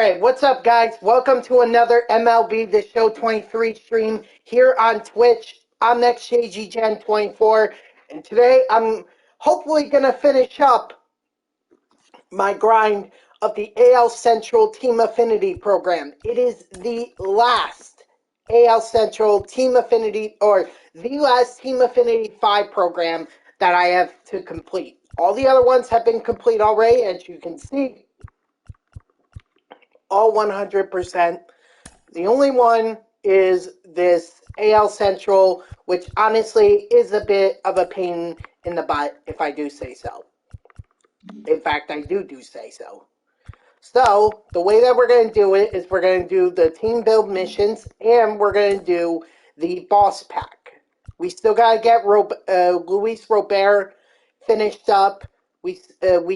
Alright, what's up guys? Welcome to another MLB The Show 23 stream here on Twitch. I'm NextJGen24, and today I'm hopefully going to finish up my grind of the AL Central Team Affinity program. It is the last AL Central Team Affinity, or the last Team Affinity 5 program that I have to complete. All the other ones have been complete already, as you can see. All 100%. The only one is this AL Central, which honestly is a bit of a pain in the butt, if I do say so. In fact, I do say so. So, the way that we're going to do it is we're going to do the team build missions, and we're going to do the boss pack. We still got to get Luis Robert finished up. We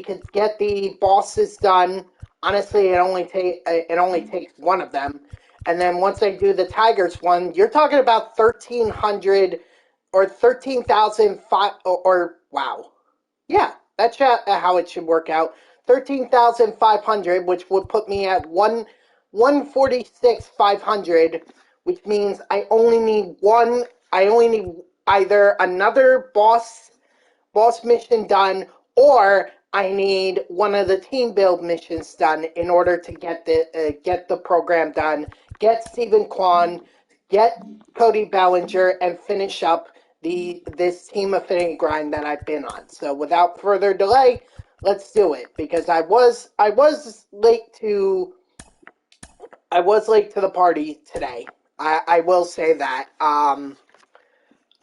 could get the bosses done. Honestly, it only takes one of them. And then once I do the Tigers one, you're talking about 1,300 or 13,005 or wow. Yeah, that's how it should work out. 13,500, which would put me at 146,500, which means I only need one. I only need either another boss mission done, or I need one of the team build missions done in order to get the program done, get Stephen Kwan, get Cody Bellinger, and finish up this Team Affinity grind that I've been on. So without further delay, let's do it, because I was late to the party today. I will say that.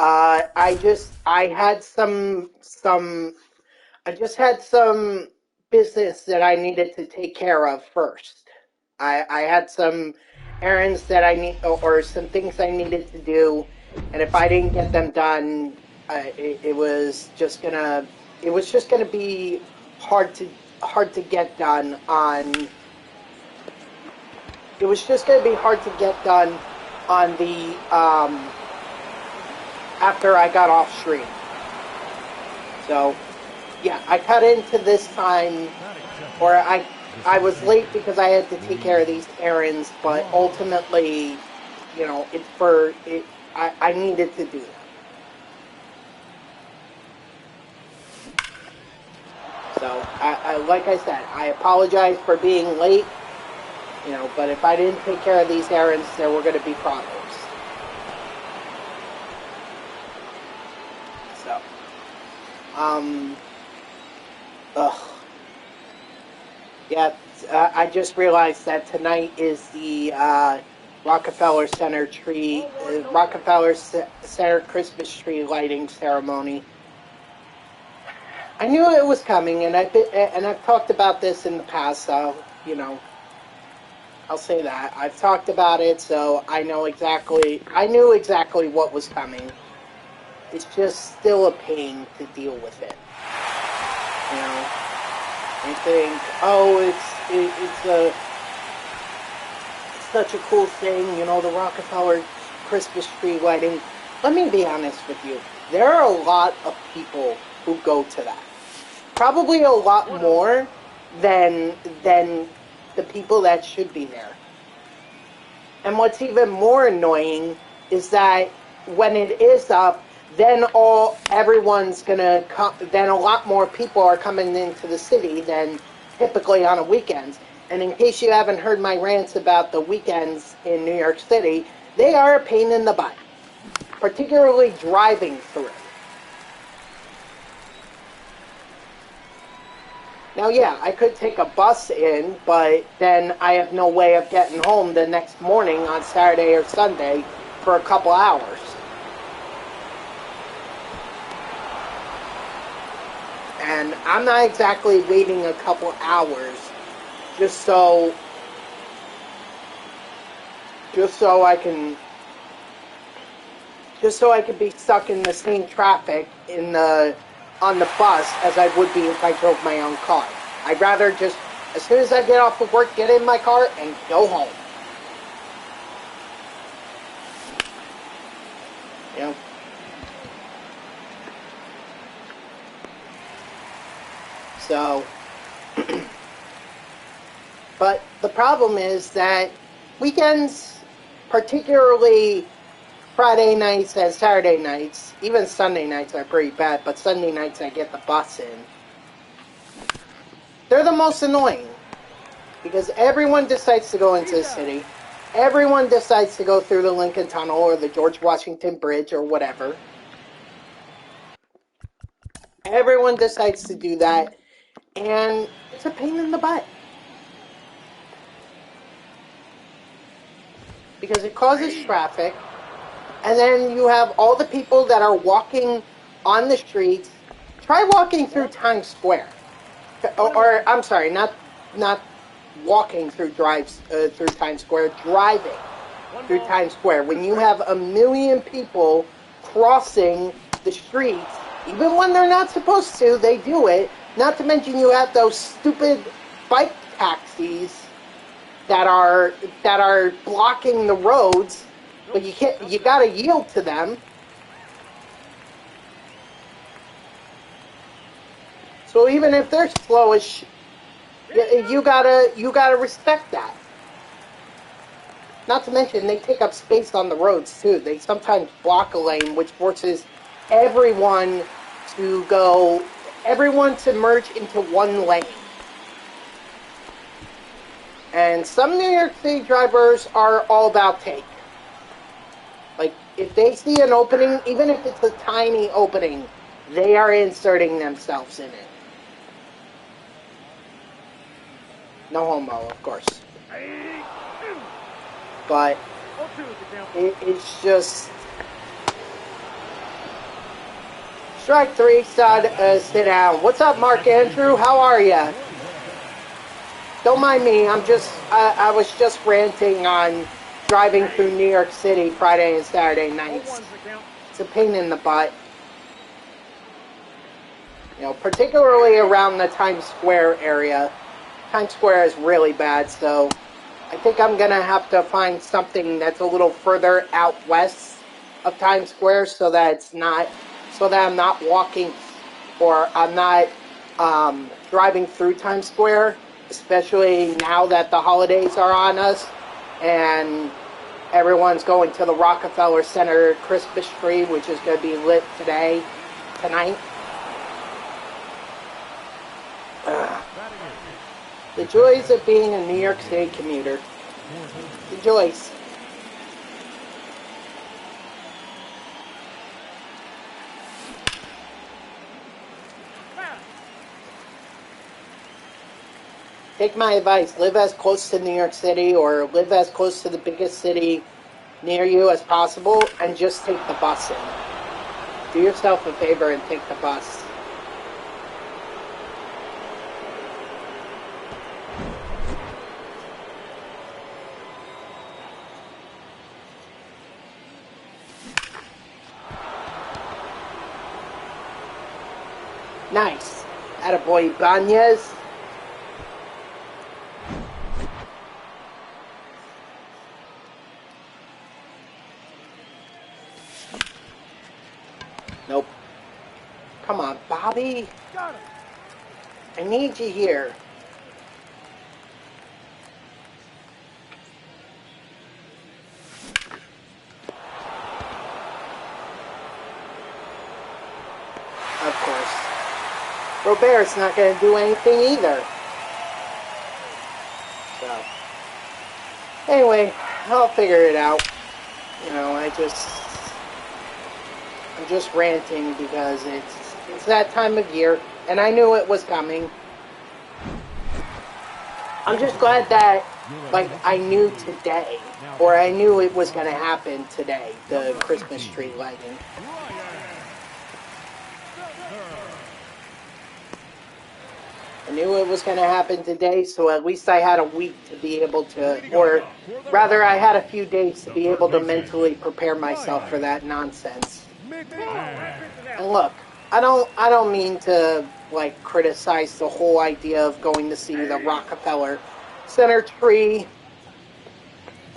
I just had some business that I needed to take care of first. I had some errands that or some things I needed to do, and if I didn't get them done, it was just gonna be hard to get done on. It was just gonna be hard to get done on the after I got off stream. So, yeah, I cut into this time, or I was late because I had to take care of these errands, but ultimately, you know, I needed to do that. So, like I said, I apologize for being late, you know, but if I didn't take care of these errands, there were going to be problems. So, yeah, I just realized that tonight is the Rockefeller Center Christmas tree lighting ceremony. I knew it was coming, and I've talked about this in the past, so you know, I'll say that I've talked about it, so I knew exactly what was coming. It's just still a pain to deal with it, you know. You think, oh, it's such a cool thing, you know, the Rockefeller Christmas tree lighting. Let me be honest with you. There are a lot of people who go to that. Probably a lot more than the people that should be there. And what's even more annoying is that when it is up, then everyone's gonna come. Then a lot more people are coming into the city than typically on a weekend. And in case you haven't heard my rants about the weekends in New York City, they are a pain in the butt, particularly driving through. Now, yeah, I could take a bus in, but then I have no way of getting home the next morning on Saturday or Sunday for a couple hours. And I'm not exactly waiting a couple hours just so I can be stuck in the same traffic on the bus as I would be if I drove my own car. I'd rather just, as soon as I get off of work, get in my car and go home. You know? So, but the problem is that weekends, particularly Friday nights and Saturday nights, even Sunday nights are pretty bad, but Sunday nights I get the bus in. They're the most annoying because everyone decides to go into the city. Everyone decides to go through the Lincoln Tunnel or the George Washington Bridge or whatever. Everyone decides to do that, and it's a pain in the butt. Because it causes traffic, and then you have all the people that are walking on the streets. Try walking through Times Square. Or I'm sorry, not walking through through Times Square, driving through Times Square. When you have a million people crossing the streets, even when they're not supposed to, they do it. Not to mention you have those stupid bike taxis that are blocking the roads, but you gotta yield to them. So even if they're slow as you gotta respect that. Not to mention they take up space on the roads too. They sometimes block a lane, which forces everyone to merge into one lane. And some New York City drivers are all about take. Like, if they see an opening, even if it's a tiny opening, they are inserting themselves in it. No homo, of course. But it's just... Strike three, sit down. What's up, Mark Andrew? How are ya? Don't mind me. I was just ranting on driving through New York City Friday and Saturday nights. It's a pain in the butt. You know, particularly around the Times Square area. Times Square is really bad, so I think I'm going to have to find something that's a little further out west of Times Square so that I'm not walking or I'm not driving through Times Square, especially now that the holidays are on us and everyone's going to the Rockefeller Center Christmas tree, which is going to be lit tonight. The joys of being a New York City commuter. The joys. Take my advice. Live as close to New York City or live as close to the biggest city near you as possible and just take the bus in. Do yourself a favor and take the bus. Nice. Attaboy Banez. Nope. Come on, Bobby. I need you here. Of course. Robert's not going to do anything either. So, anyway, I'll figure it out. You know, I'm just ranting because it's that time of year, and I knew it was coming. I'm just glad that, like, I knew today, or I knew it was going to happen today, the Christmas tree lighting. I knew it was going to happen today, so at least I had a week to be able to, or rather I had a few days to be able to mentally prepare myself for that nonsense. And look, I don't mean to, like, criticize the whole idea of going to see the Rockefeller Center tree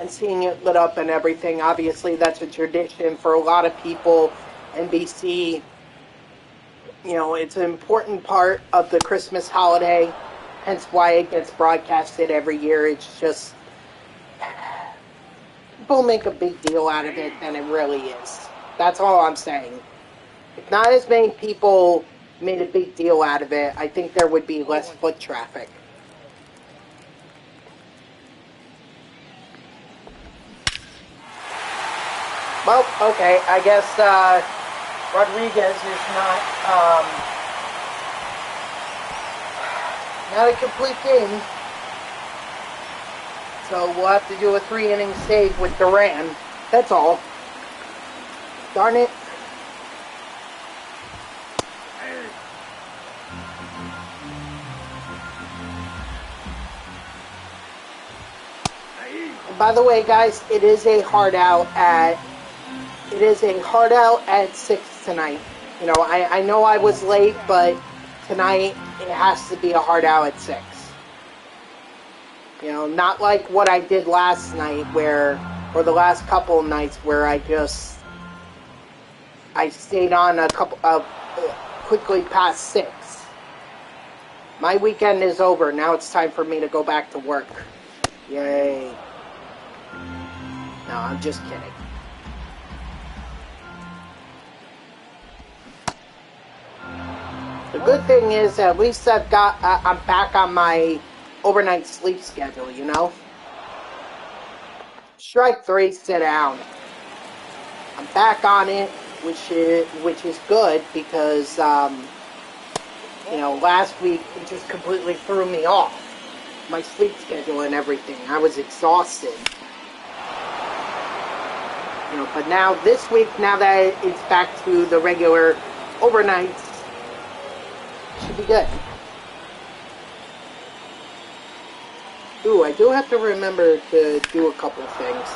and seeing it lit up and everything. Obviously, that's a tradition for a lot of people. NBC, you know, it's an important part of the Christmas holiday. hence why it gets broadcasted every year. It's just, people make a big deal out of it than it really is. That's all I'm saying. If not as many people made a big deal out of it, I think there would be less foot traffic. Well, okay, I guess Rodriguez is not a complete game. So we'll have to do a 3-inning save with Duran. That's all. Darn it. And by the way, guys, it is a hard out at 6 tonight. You know, I know I was late, but tonight it has to be a hard out at 6. You know, not like what I did last night or the last couple of nights where I stayed on a couple of quickly past 6. My weekend is over. Now it's time for me to go back to work. Yay. No, I'm just kidding. The good thing is, at least I'm back on my overnight sleep schedule, you know? Strike 3, sit down. I'm back on it, which is good because, you know, last week it just completely threw me off. My sleep schedule and everything. I was exhausted. You know, but now this week, now that it's back to the regular overnights, should be good. Ooh, I do have to remember to do a couple things.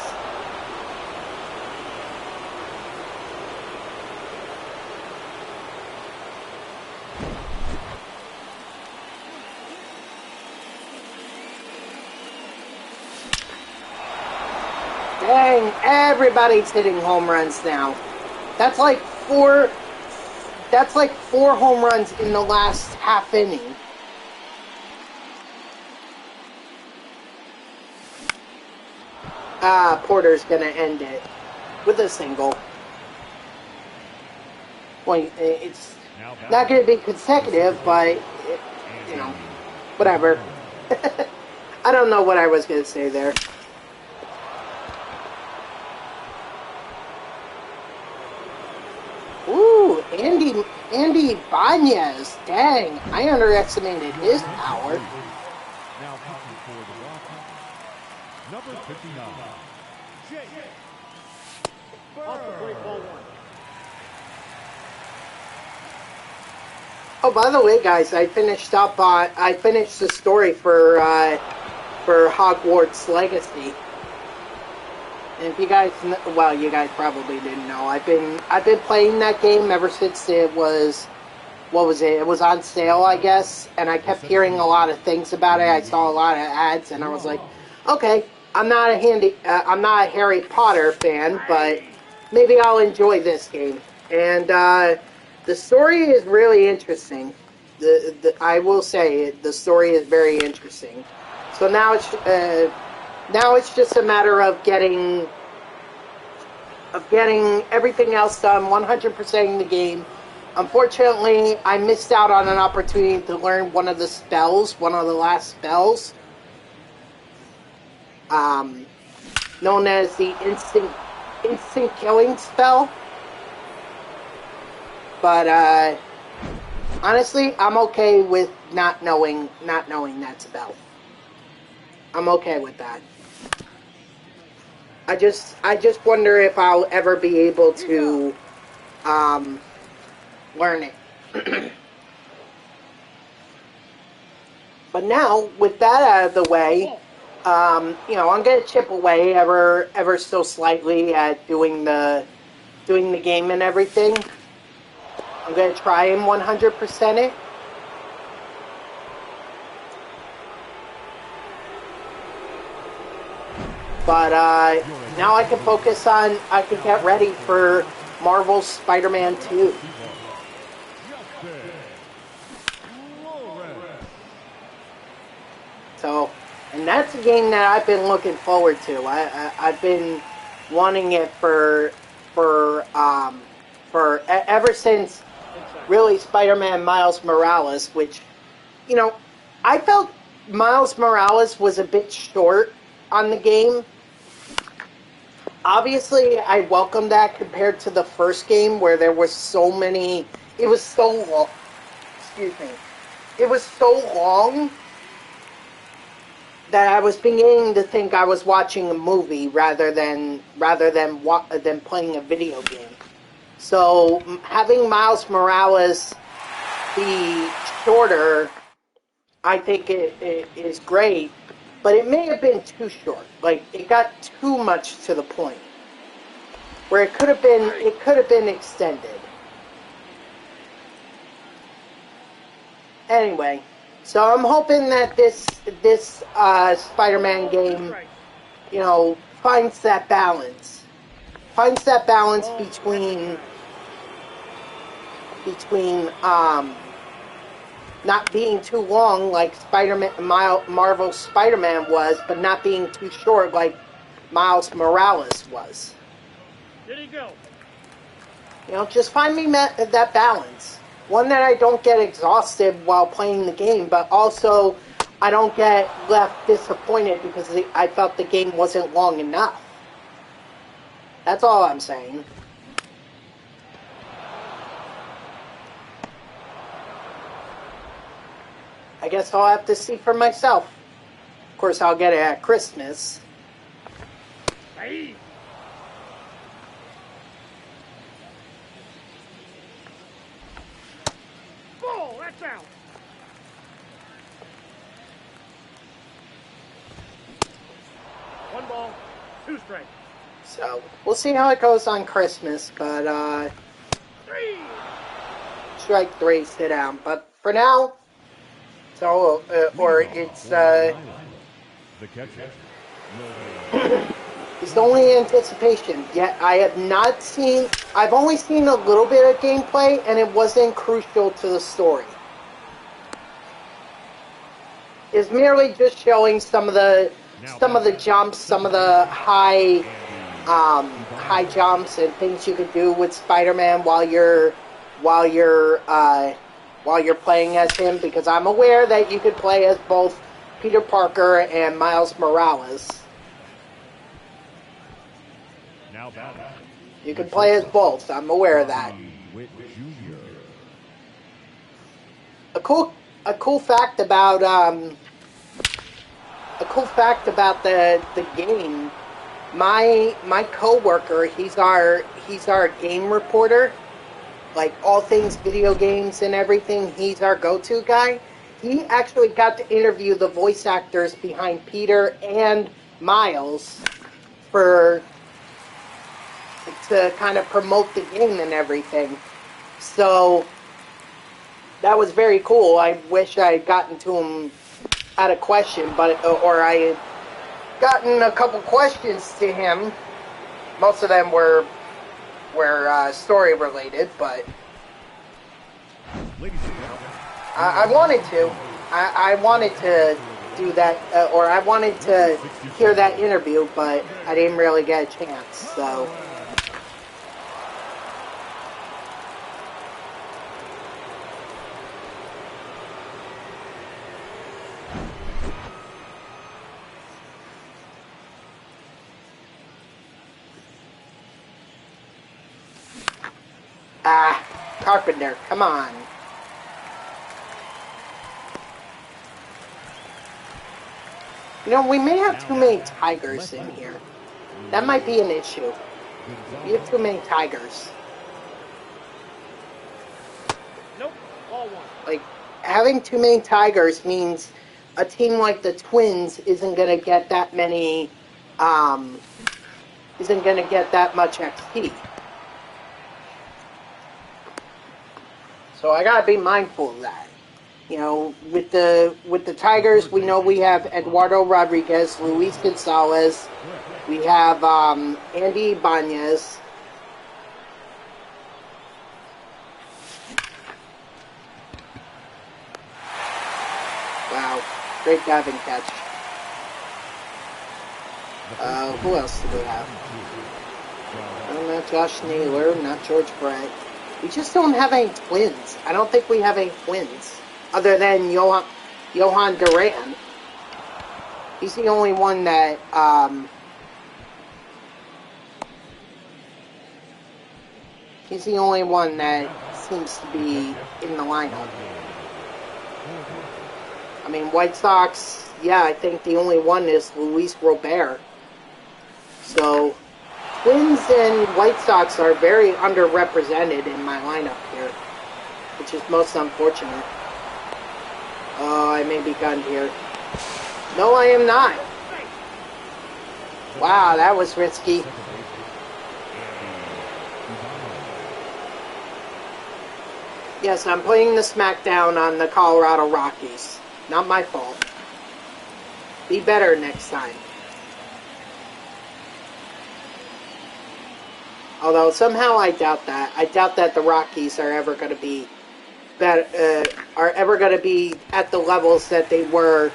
Dang, everybody's hitting home runs now. That's like 4 home runs in the last half inning. Porter's gonna end it with a single. Well, it's not gonna be consecutive, but you know, whatever. I don't know what I was gonna say there. Ooh, Andy Bañez. Dang, I underestimated his power. Now pitching for the Rockies, number 59, Jake Burr. Oh, by the way, guys, I finished the story for Hogwarts Legacy. And if you guys, well, you guys probably didn't know. I've been playing that game ever since it was, what was it? It was on sale, I guess. And I kept hearing a lot of things about it. I saw a lot of ads, and I was like, okay, I'm not a Harry Potter fan, but maybe I'll enjoy this game. And the story is really interesting. I will say the story is very interesting. So now it's just a matter of getting everything else done, 100%ing the game. Unfortunately, I missed out on an opportunity to learn one of the last spells, known as the instant killing spell. But honestly, I'm okay with not knowing that spell. I'm okay with that. I just wonder if I'll ever be able to learn it. But now, with that out of the way, you know, I'm gonna chip away ever so slightly at doing the game and everything. I'm gonna try and 100% it. But now I can get ready for Marvel's Spider-Man 2. that's a game that I've been looking forward to. I've been wanting it for ever since really Spider-Man Miles Morales, which, you know, I felt Miles Morales was a bit short on the game. Obviously, I welcome that compared to the first game where there was so many. It was so long. Excuse me. It was so long that I was beginning to think I was watching a movie rather than playing a video game. So having Miles Morales be shorter, I think it is great, but it may have been too short. Like, it got too much to the point, where it could have been extended. Anyway, so I'm hoping that this Spider-Man game, you know, finds that balance between not being too long like Marvel's Spider-Man was, but not being too short like Miles Morales was. Did he go? You know, just find me that balance. One that I don't get exhausted while playing the game, but also I don't get left disappointed because I felt the game wasn't long enough. That's all I'm saying. I guess I'll have to see for myself. Of course, I'll get it at Christmas. Hey. Ball, that's out. One ball, two strikes. So, we'll see how it goes on Christmas, but, strike 3, sit down. But for now, so, it's only anticipation. Yet I have not seen. I've only seen a little bit of gameplay, and it wasn't crucial to the story. It's merely just showing some of the jumps, some of the high jumps and things you could do with Spider-Man while you're playing as him, because I'm aware that you could play as both Peter Parker and Miles Morales. You can play as both. I'm aware of that. A cool fact about the game. My coworker, he's our game reporter. Like all things video games and everything, he's our go-to guy. He actually got to interview the voice actors behind Peter and Miles to kind of promote the game and everything. So that was very cool. I wish I had gotten to him at a question, or I had gotten a couple questions to him. Most of them were story related, but I wanted to. I wanted to do that, or I wanted to hear that interview, but I didn't really get a chance. So. Carpenter, come on. You know, we may have too many tigers in here. That might be an issue. We have too many tigers. Nope, all one. Like, having too many tigers means a team like the Twins isn't going to get that many, isn't going to get that much XP. So I gotta be mindful of that. You know, with the Tigers, we know we have Eduardo Rodriguez, Luis Gonzalez, we have Andy Ibanez. Wow, great diving catch. Who else do we have? Not Josh Naylor, not George Brett. We just don't have any twins. I don't think we have any twins. Other than Johan Duran. He's the only one that, he's the only one that seems to be in the lineup. I mean, White Sox, yeah, I think the only one is Luis Robert. So, Twins and White Sox are very underrepresented in my lineup here, which is most unfortunate. Oh, I may be gunned here. No, I am not. Wow, that was risky. Yes, I'm putting the smackdown on the Colorado Rockies. Not my fault. Be better next time. Although somehow I doubt that. I doubt that the Rockies are ever going to be better, at the levels that they were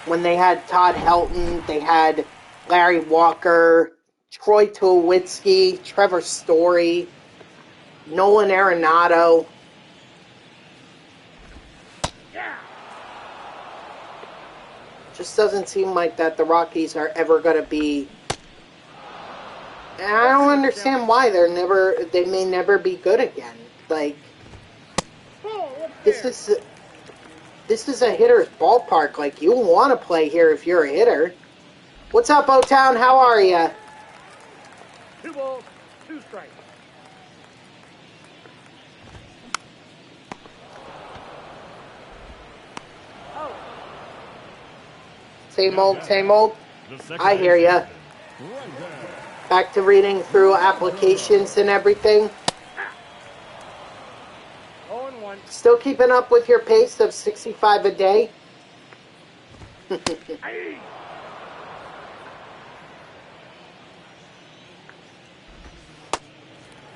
when they had Todd Helton, they had Larry Walker, Troy Tulowitzki, Trevor Story, Nolan Arenado. Just doesn't seem like that the Rockies are ever going to be. And I don't understand why they may never be good again. Like, this is a hitter's ballpark. Like, you want to play here if you're a hitter. What's up, O-Town? How are ya? 2 balls, 2 strikes. Same old, same old. I hear ya. Back to reading through applications and everything. 0-1. Still keeping up with your pace of 65 a day?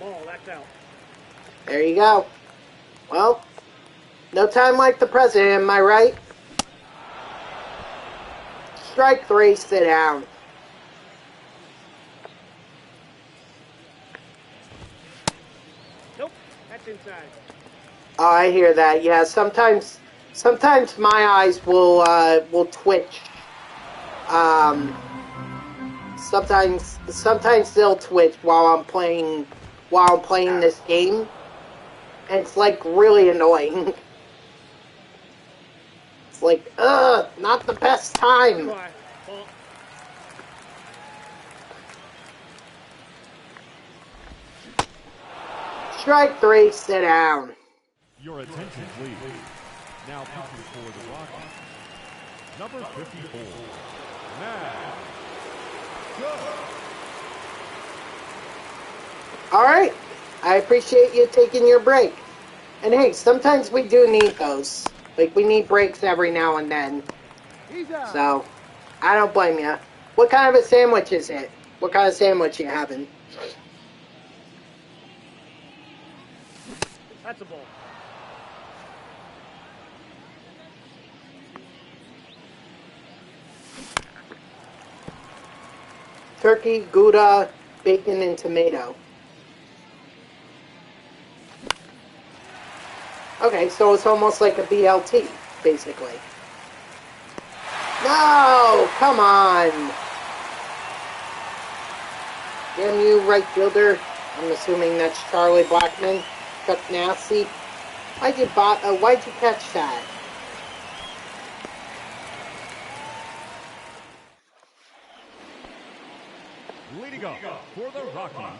Ball, that's out. There you go. Well, no time like the present, am I right? Strike 3, sit down. Nope, that's inside. Oh, I hear that. Yeah, sometimes my eyes will twitch. Sometimes they'll twitch while I'm playing this game, and it's like really annoying. It's like, not the best time. Ball. Strike 3, sit down. Your attention, please. Now pitching for the Rockies. Number 54, Matt. All right. I appreciate you taking your break. And hey, sometimes we do need those. Like, we need breaks every now and then. So, I don't blame you. What kind of a sandwich is it? What kind of sandwich you having? That's a ball. Turkey, Gouda, bacon, and tomato. Okay, so it's almost like a BLT, basically. No! Come on! Damn you, right fielder. I'm assuming that's Charlie Blackmon. Chuck Nasty. Why'd you catch that? Leading up for the Rockies,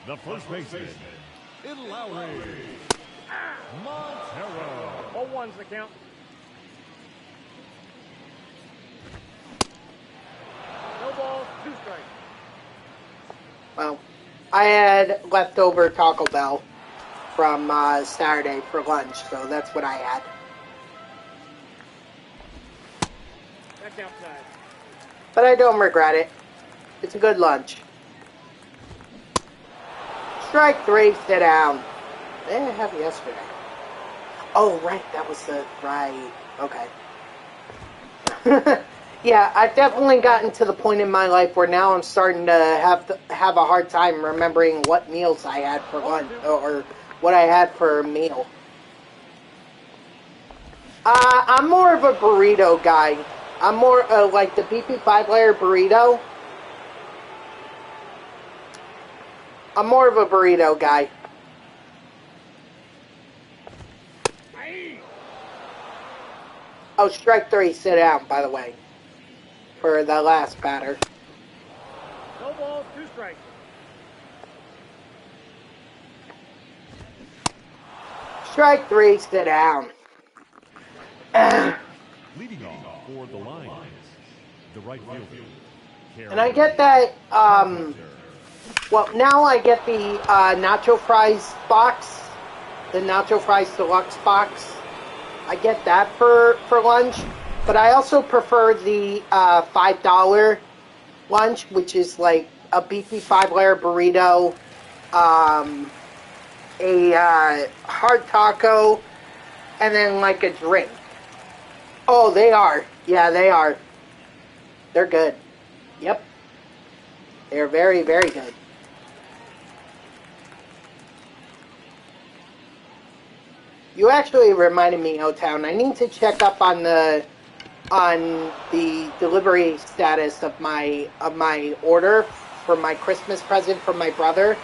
the first baseman, in Lowry, Montero. 0-1's the count. No balls, 2 strikes. Well, I had leftover Taco Bell from Saturday for lunch, so that's what I had. That's outside. But I don't regret it. It's a good lunch. Strike 3, sit down. What did I have yesterday? Oh, right, that was the... Right, okay. Yeah, I've definitely gotten to the point in my life where now I'm starting to have a hard time remembering what meals I had for lunch or what I had for a meal. I'm more of a burrito guy. I'm more like the beefy 5-layer burrito. I'm more of a burrito guy. Oh, strike 3, sit down, by the way, for the last batter. No balls, 2 strikes. Strike 3, sit down. Leading off for the Lions, the right fielder. And I get that, well, now I get the nacho fries box, the nacho fries deluxe box. I get that for lunch, but I also prefer the $5 lunch, which is like a beefy 5-layer burrito, a hard taco, and then like a drink. Oh, they are. Yeah, they are. They're good. Yep. They're very, very good. You actually reminded me, O-Town. I need to check up on the delivery status of my order for my Christmas present for my brother.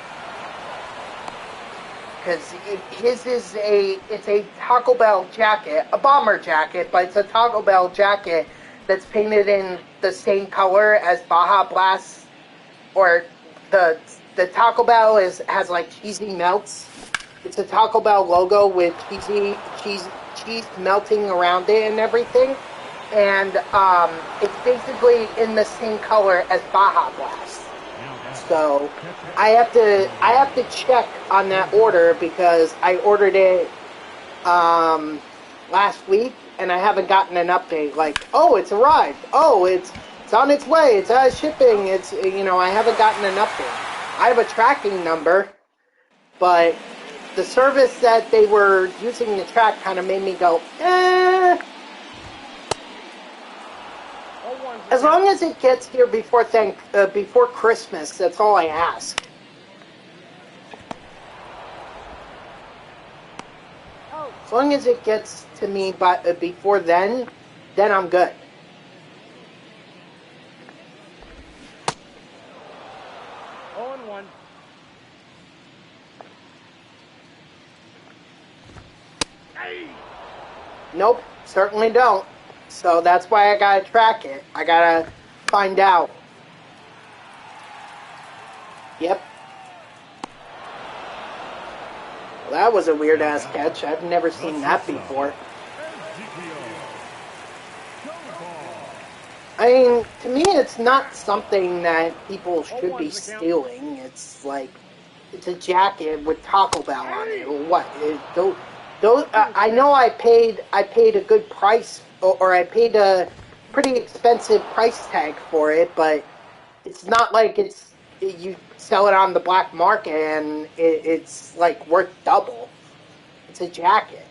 Because his is it's a Taco Bell jacket, a bomber jacket, but it's a Taco Bell jacket that's painted in the same color as Baja Blast, or the Taco Bell has like cheesy melts. It's a Taco Bell logo with cheese melting around it and everything, and it's basically in the same color as Baja Blast. So I have to check on that order because I ordered it last week and I haven't gotten an update. Like, oh, it's arrived. Oh, it's on its way. It's out of shipping. It's I haven't gotten an update. I have a tracking number, but the service that they were using to track kind of made me go, eh. As long as it gets here before Christmas, that's all I ask. As long as it gets to me before then I'm good. Nope, certainly don't. So that's why I gotta track it. I gotta find out. Yep. Well, that was a weird ass catch. I've never seen that before. I mean, to me, it's not something that people should be stealing. It's like, it's a jacket with Taco Bell on it. What? I know I paid a good price, or I paid a pretty expensive price tag for it, but it's not like you sell it on the black market and it's like worth double. It's a jacket.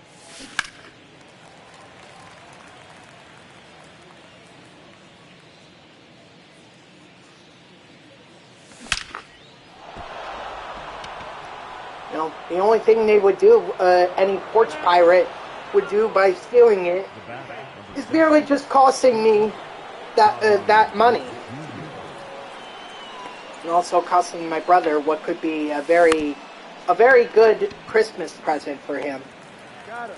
The only thing they would do, any porch pirate would do by stealing it, is merely just costing me that money, and also costing my brother what could be a very good Christmas present for him. Got him.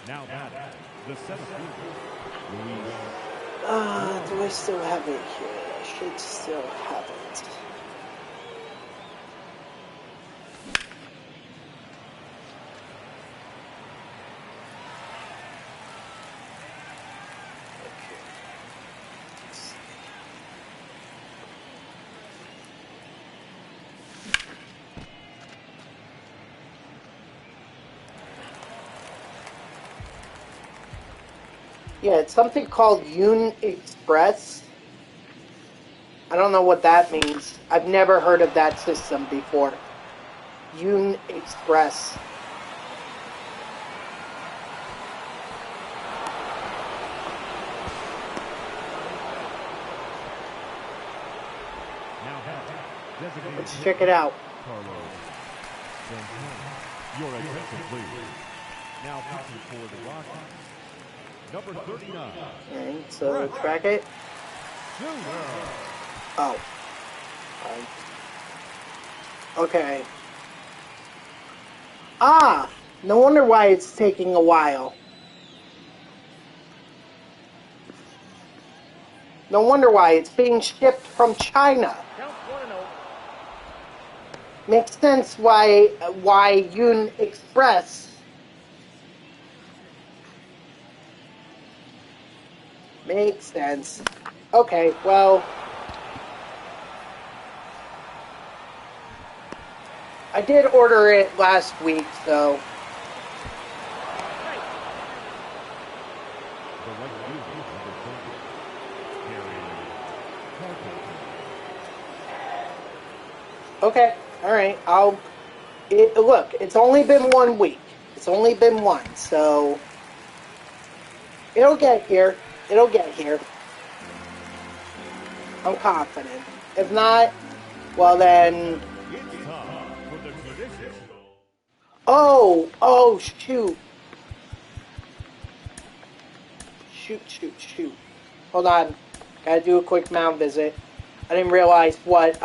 Now that the seventh fielder, Do I still have it here? I should still have it. Yeah, it's something called Yoon Express. I don't know what that means. I've never heard of that system before. Yoon Express. Let's check it out. Your attention, please. Now pitching for the Rockies, number 39. Alright, so track it. Oh. Okay. Ah! No wonder why it's taking a while. No wonder why. It's being shipped from China. Count 1-0. Makes sense why Yun Express makes sense. Okay, well, I did order it last week, so okay, all right. Look. It's only been 1 week. It's only been one, so it'll get here. It'll get here. I'm confident. If not, well then. Oh, shoot. Shoot. Hold on. Gotta do a quick mound visit. I didn't realize what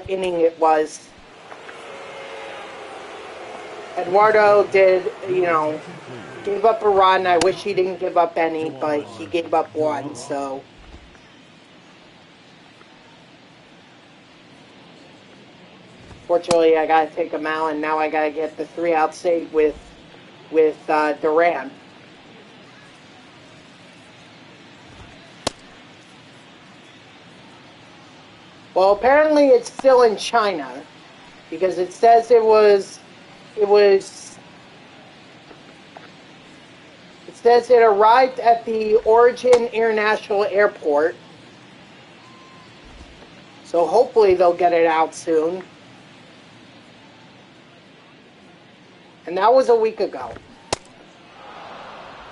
inning it was. Eduardo did, gave up a run. I wish he didn't give up any, but he gave up one, so. Fortunately, I gotta take him out, and now I gotta get the 3-out save with Duran. Well, apparently it's still in China, because it says it says it arrived at the Origin International Airport. So hopefully they'll get it out soon. And that was a week ago.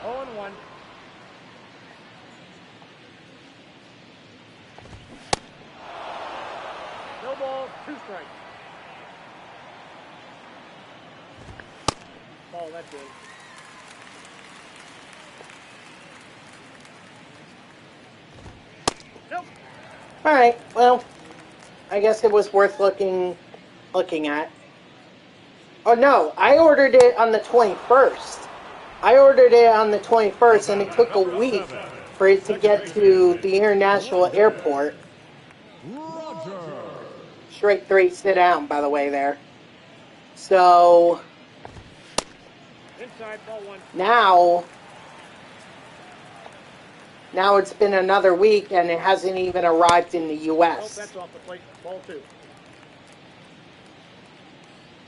0-1. No ball, 2 strikes. Ball, that's it. Nope. All right. Well, I guess it was worth looking at. Oh no, I ordered it on the 21st. I ordered it on the 21st, and it took a week for it to get to the international airport. Straight 3, sit down, by the way, there. So, Inside, ball 1. Now it's been another week, and it hasn't even arrived in the Nope, U.S. that's off the plate. Ball 2.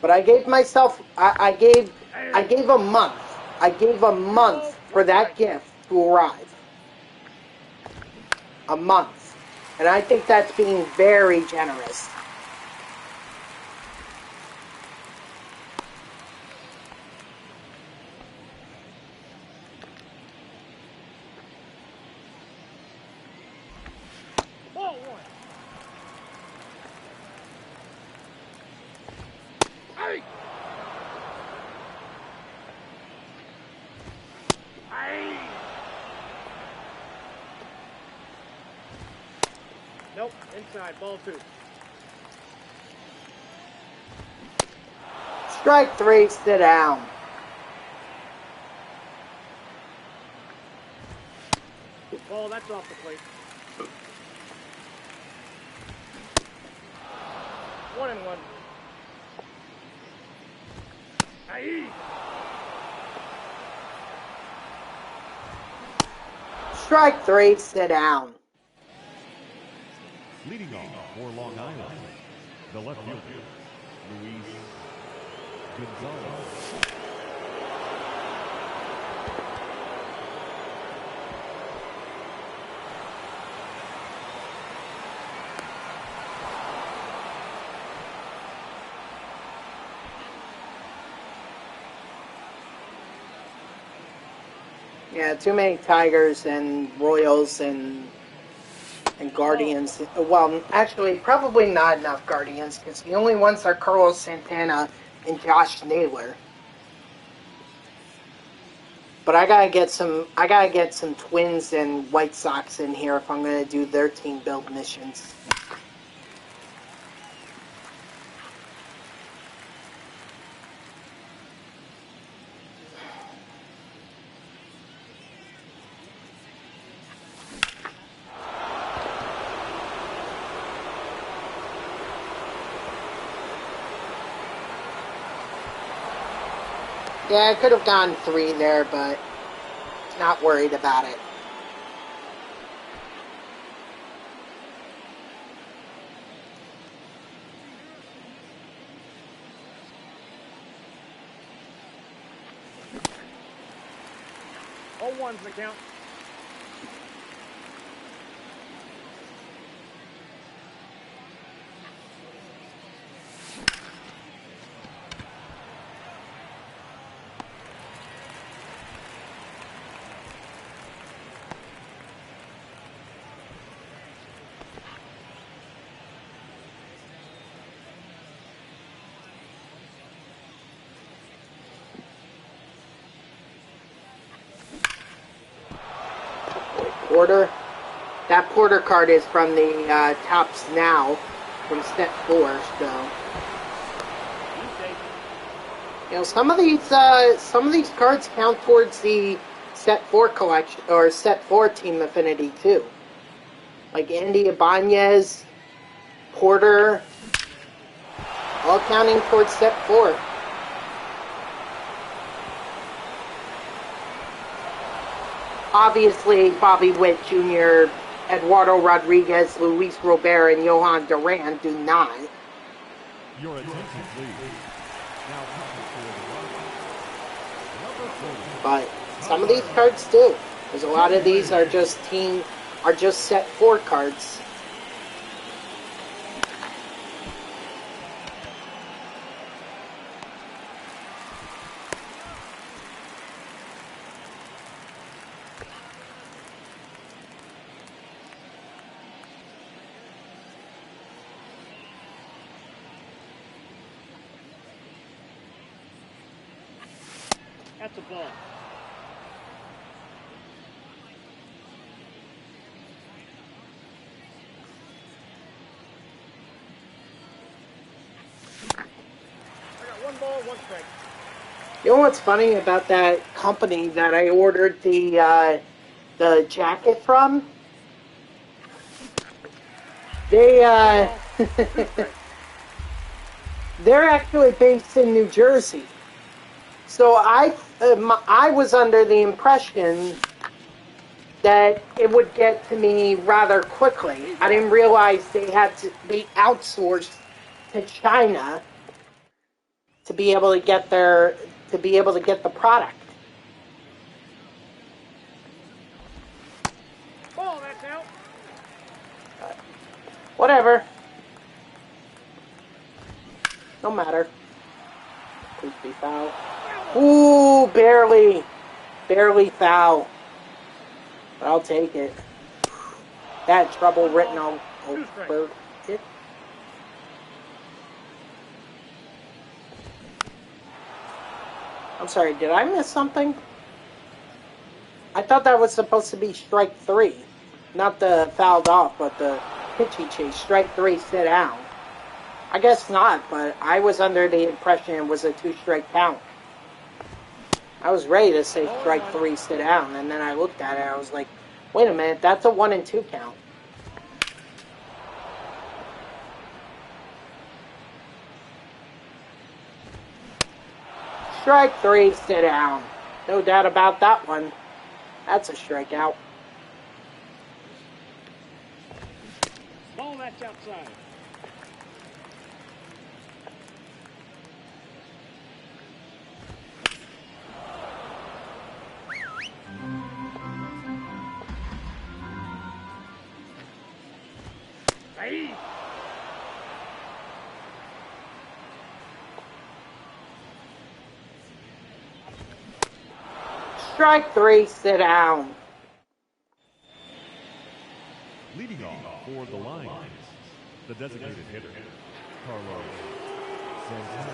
But I gave myself, I gave a month. I gave a month for that gift to arrive. A month. And I think that's being very generous. Ball 1. Hey! Hey! Nope, inside, ball 2. Strike 3, sit down. Ball, that's off the plate. 1-1. Hey! Strike 3, sit down. Leading off for Long Island, the left fielder, Luis Gonzalez. Yeah, too many Tigers and Royals and And Guardians, well, actually, probably not enough Guardians, because the only ones are Carlos Santana and Josh Naylor. But I gotta get some Twins and White Sox in here if I'm gonna do their team build missions. Yeah, I could have gone 3 there, but not worried about it. Oh, one's the count. Porter. That Porter card is from the Tops Now from Step 4, so. You know, some of these cards count towards the Set 4 collection, or Set 4 Team Affinity, too. Like Andy Ibanez, Porter, all counting towards Set 4. Obviously, Bobby Witt Jr., Eduardo Rodriguez, Luis Robert, and Johan Duran do not. Your attention, please. Now, but some of these cards do. Because a lot of these are just Set 4 cards. That's a ball. I got 1 ball, 1 strike. You know what's funny about that company that I ordered the jacket from? They they're actually based in New Jersey. So I was under the impression that it would get to me rather quickly. I didn't realize they had to be outsourced to China to be able to get the product. Ball, that's out. Whatever. No matter. Please be foul. Ooh, barely foul. But I'll take it. That trouble written all over it. I'm sorry, did I miss something? I thought that was supposed to be strike 3. Not the fouled off, but the pitchy chase. Strike 3, sit down. I guess not, but I was under the impression it was a 2-strike count. I was ready to say strike 3, sit down, and then I looked at it, I was like, wait a minute, that's a 1 and 2 count. Strike 3, sit down. No doubt about that one. That's a strikeout. Ball, that's outside. Hey. Strike 3, sit down. leading off for the Lions, the designated hitter, Carlos Santana.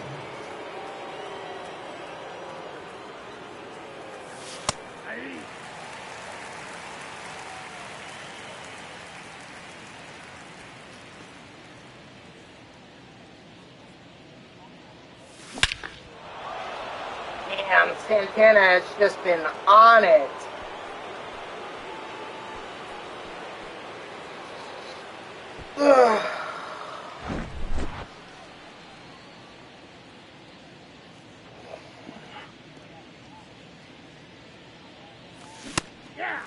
Man, Santana has just been on it. Ugh. Yeah.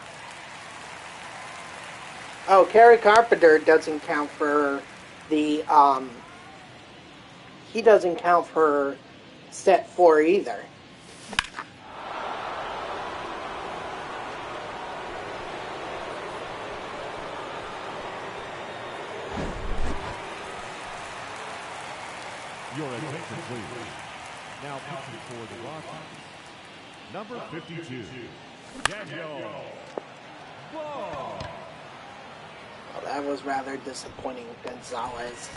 Oh, Kerry Carpenter doesn't count for the, he doesn't count for set 4 either. Your attention, please. Now pitching for the Rockies, number 52, Daniel Ball. Well, that was rather disappointing, Gonzalez.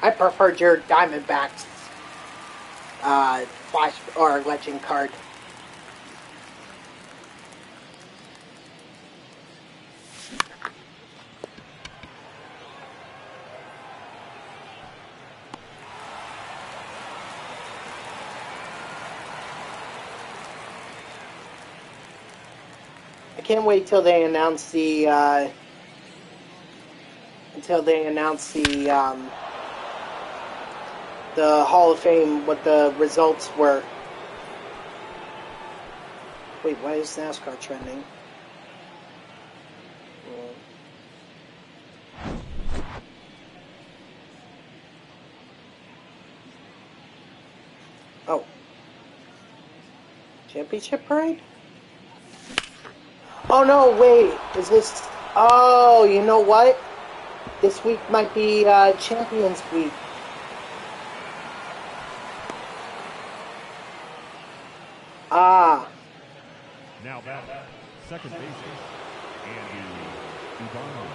I preferred your Diamondbacks flash or legend card. I can't wait till they announce the the Hall of Fame, what the results were. Wait, why is NASCAR trending? Oh. Championship parade? Oh no, wait, is this... Oh, you know what? This week might be Champions Week. Ah. Now back, second baseman, Andy Ivano.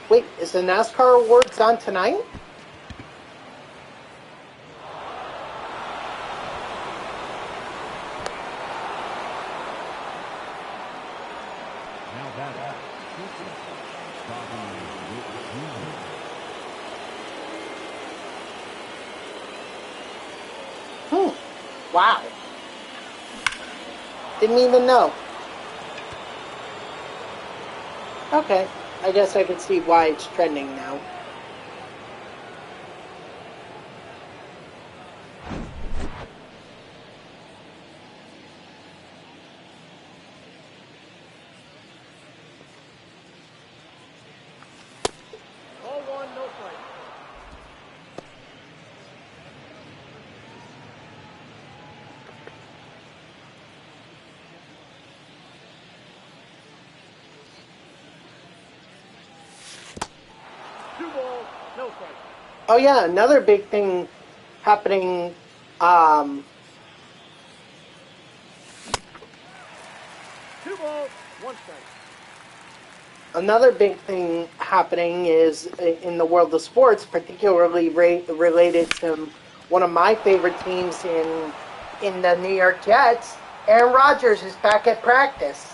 Wait, is the NASCAR Awards on tonight? Now back, Bobby Witt Jr. Wow. Didn't even know. Okay. I guess I can see why it's trending now. Ball one, no strike. Two balls, no strike. Oh yeah, another big thing happening, Two balls, one strike. another big thing happening is in the world of sports, particularly related to one of my favorite teams in the New York Jets. Aaron Rodgers is back at practice.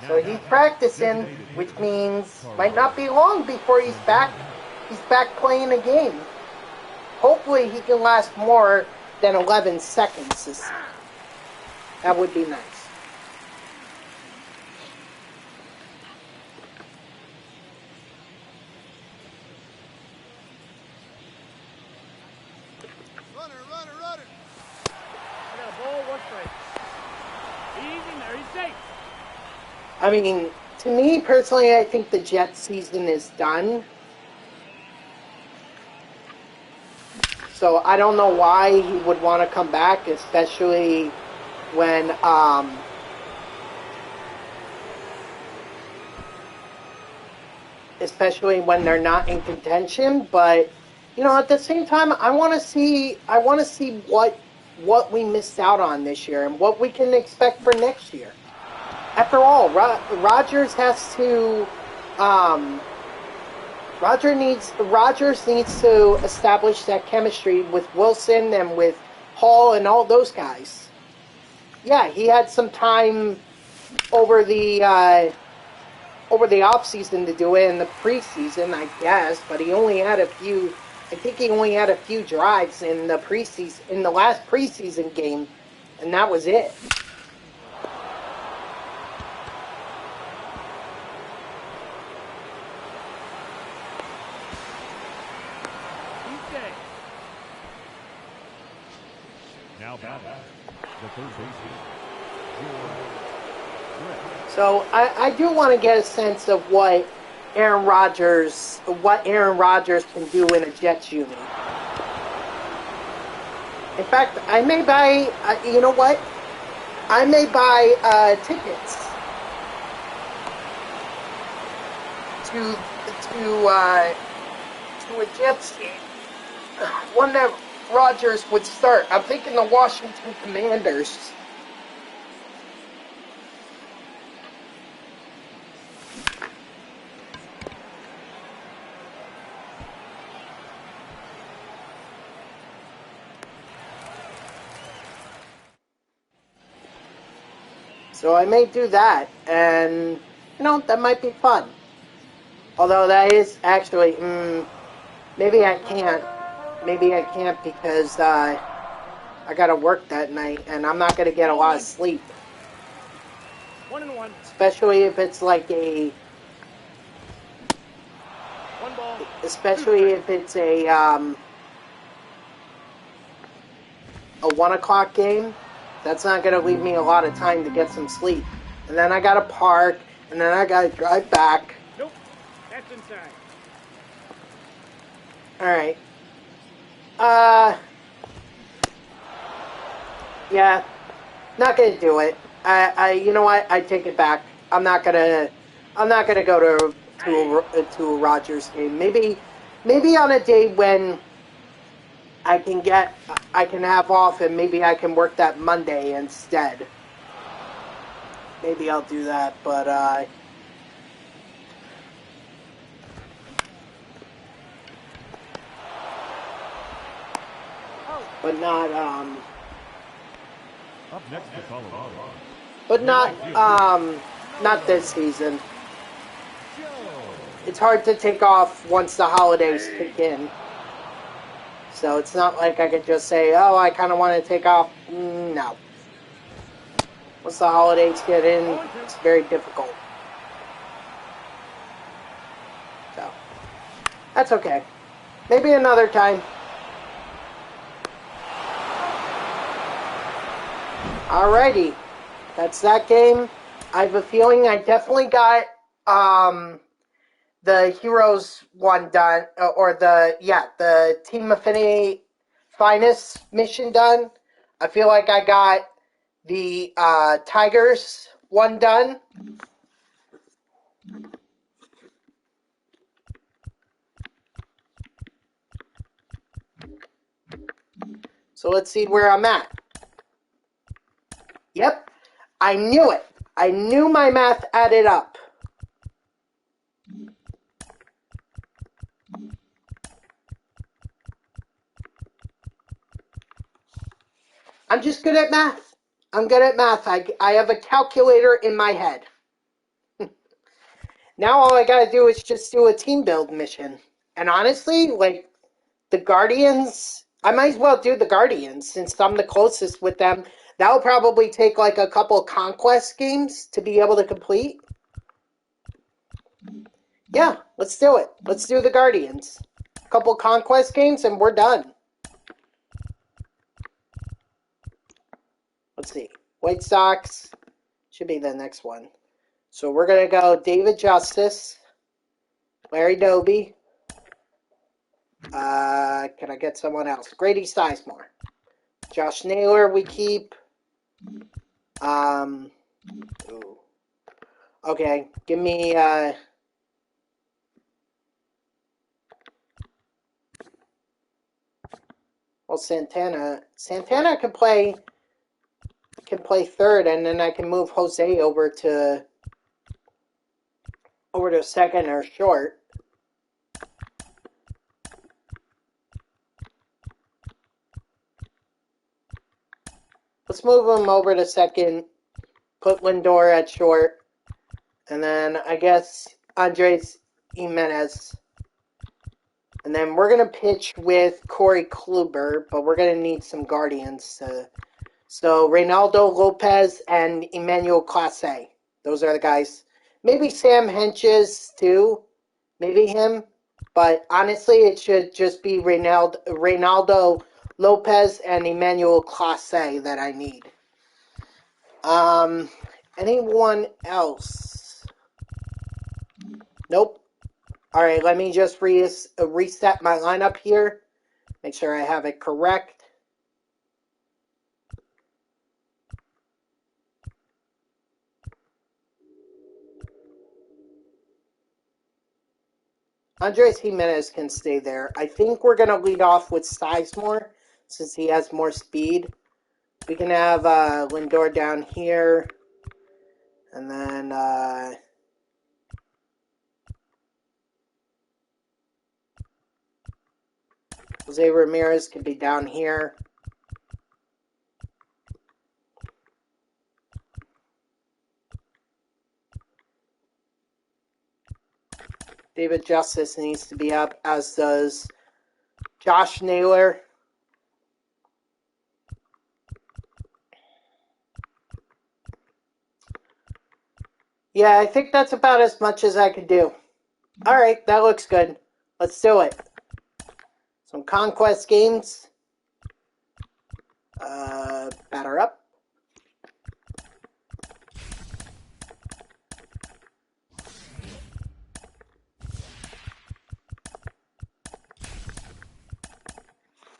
So he's practicing, which means might not be long before he's back. He's back playing a game. Hopefully he can last more than 11 seconds. That would be nice. Runner. I got a ball, one strike. Easy, there, he's safe. I mean, to me personally, I think the Jets season is done. So I don't know why he would want to come back, especially when they're not in contention. But you know, at the same time, I want to see what we missed out on this year and what we can expect for next year. After all, Rogers has to. Rogers needs to establish that chemistry with Wilson and with Hall and all those guys. Yeah, he had some time over the off season to do it in the preseason, I guess, but he only had a few. I think he only had a few drives in the last preseason game, and that was it. Now batting, the third baseman. So I do want to get a sense of what Aaron Rodgers can do in a Jets unit. In fact, I may buy. You know what? I may buy tickets to a Jets game. One that Rodgers would start. I'm thinking the Washington Commanders. So I may do that, and that might be fun. Although that is actually, maybe I can't. Maybe I can't because I gotta work that night, and I'm not gonna get a lot of sleep. 1-1. Especially if it's like a. One ball. Especially if it's a 1:00 game. That's not gonna leave me a lot of time to get some sleep, and then I gotta park, and then I gotta drive back. Nope, that's inside. All right. Yeah, not gonna do it. You know what? I take it back. I'm not gonna go to a Rogers game. Maybe on a day when I can have off, and maybe I can work that Monday instead. Maybe I'll do that, but not Up next to Colorado. but not this season. It's hard to take off once the holidays kick in. So it's not like I could just say, oh, I kind of want to take off. No. Once the holidays get in, it's very difficult. So, that's okay. Maybe another time. Alrighty. That's that game. I have a feeling I definitely got the Heroes one done, or the Team Affinity Finest mission done. I feel like I got the Tigers one done. So let's see where I'm at. Yep, I knew it. I knew my math added up. I'm just good at math. I'm good at math. I have a calculator in my head. Now all I gotta do is just do a team build mission. And honestly, like, the Guardians, I might as well do the Guardians since I'm the closest with them. That'll probably take like a couple conquest games to be able to complete. Yeah, let's do it. Let's do the Guardians. A couple conquest games and we're done. Let's see. White Sox should be the next one. So we're going to go David Justice, Larry Doby. Can I get someone else? Grady Sizemore. Josh Naylor we keep. Ooh. Okay, give me well, Santana can play can play third, and then I can move Jose over to second or short. Let's move him over to second, put Lindor at short, and then I guess Andres Jimenez. And then we're going to pitch with Corey Kluber, but we're going to need some guardians. So Reynaldo Lopez and Emmanuel Clase. Those are the guys. Maybe Sam Henches too. Maybe him. But honestly, it should just be Reynaldo Lopez and Emmanuel Clase that I need. Anyone else? Nope. All right, let me just reset my lineup here. Make sure I have it correct. Andres Jimenez can stay there. I think we're going to lead off with Sizemore since he has more speed. We can have Lindor down here. And then Jose Ramirez could be down here. David Justice needs to be up, as does Josh Naylor. Yeah, I think that's about as much as I could do. All right, that looks good. Let's do it. Some conquest games. Batter up.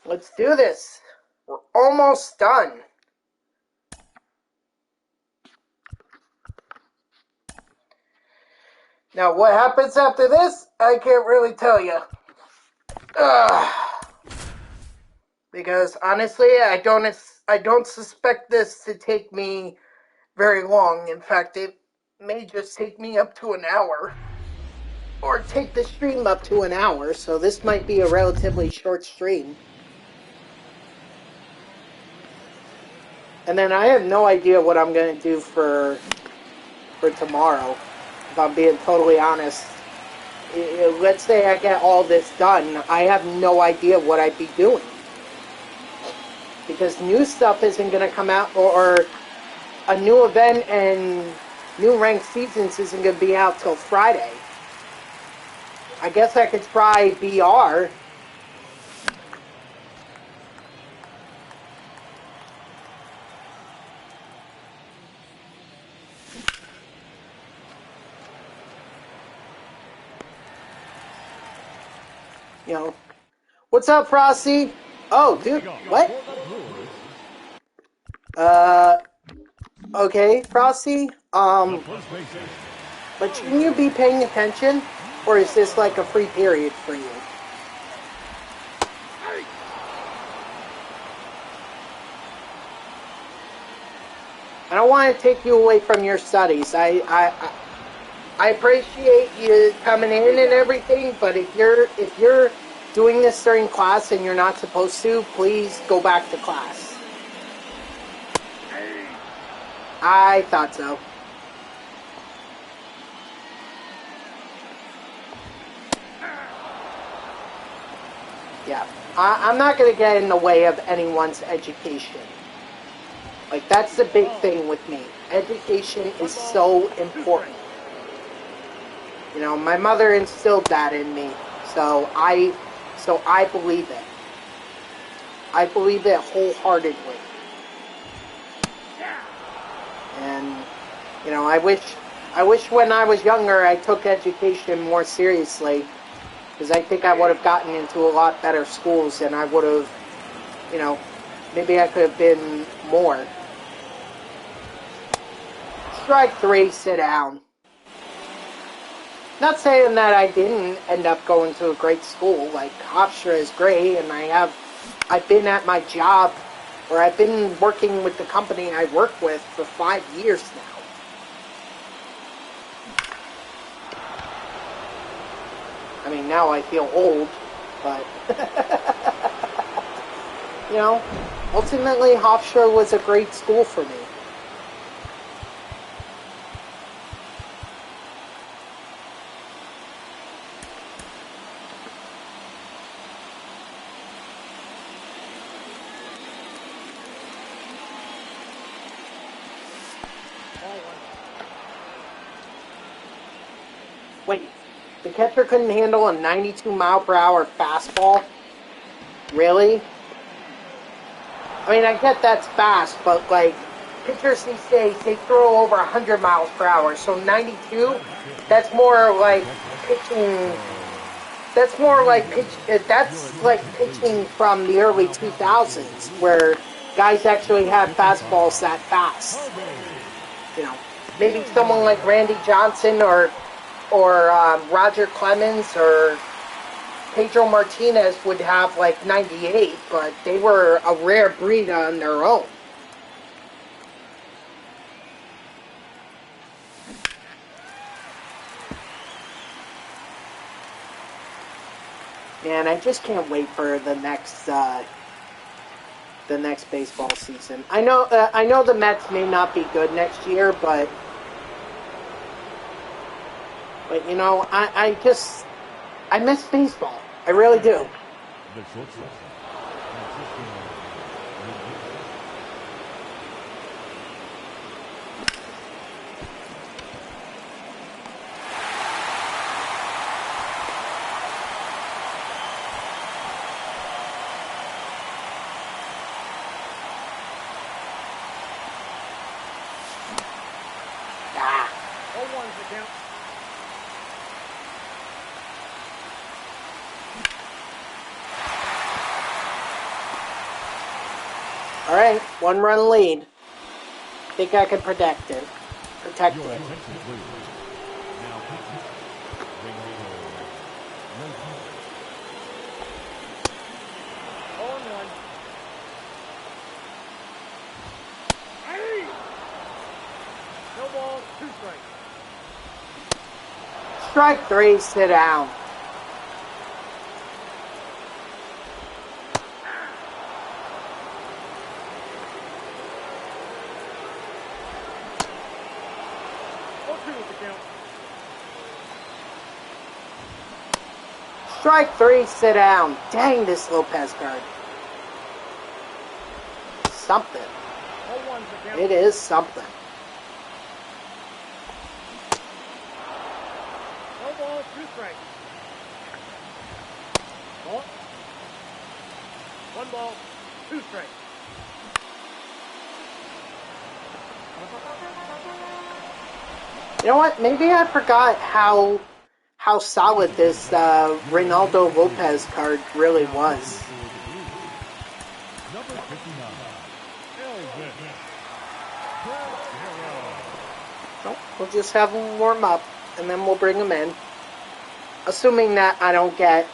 Let's do this. We're almost done. Now, what happens after this, I can't really tell you. Because honestly, I don't suspect this to take me very long. In fact, it may just take me up to an hour. Or take the stream up to an hour, so this might be a relatively short stream. And then I have no idea what I'm going to do for tomorrow, if I'm being totally honest. Let's say I get all this done, I have no idea what I'd be doing. Because new stuff isn't going to come out, or a new event and new ranked seasons isn't going to be out till Friday. I guess I could try BR. You know, what's up, Frosty? Oh, dude, what? Okay, Frosty. But shouldn't you be paying attention, or is this like a free period for you? I don't want to take you away from your studies. I appreciate you coming in and everything, but if you're doing this during class and you're not supposed to, please go back to class. I thought so. Yeah, I'm not going to get in the way of anyone's education. Like, that's the big thing with me. Education is so important. You know, my mother instilled that in me, so I believe it. I believe it wholeheartedly. And, you know, I wish when I was younger I took education more seriously, because I think I would have gotten into a lot better schools, and I would have, you know, maybe I could have been more. Strike 3, sit down. Not saying that I didn't end up going to a great school. Like, Hofstra is great, and I've been at my job Or I've been working with the company I work with for 5 years now. I mean, now I feel old, but, you know, ultimately Hofstra was a great school for me. Wait, the catcher couldn't handle a 92-mile-per-hour fastball? Really? I mean, I get that's fast, but, like, pitchers these days, they throw over 100 miles per hour. So 92, that's more like pitching. That's more like that's like pitching from the early 2000s, where guys actually had fastballs that fast. You know, maybe someone like Randy Johnson or Roger Clemens or Pedro Martinez would have like 98, but they were a rare breed on their own. Man, I just can't wait for the next baseball season. I know the Mets may not be good next year, but you know, I miss baseball. I really do. All right, 1-run lead. Think I can protect it. No ball, 2 strikes. Strike 3, sit down. Strike 3, sit down. Dang, this Lopez card. Something. It is something. No ball, 2 strikes. Ball. 1 ball, 2 strikes. You know what? Maybe I forgot how solid this Reynaldo Lopez card really was. So we'll just have him warm up, and then we'll bring him in. Assuming that I don't get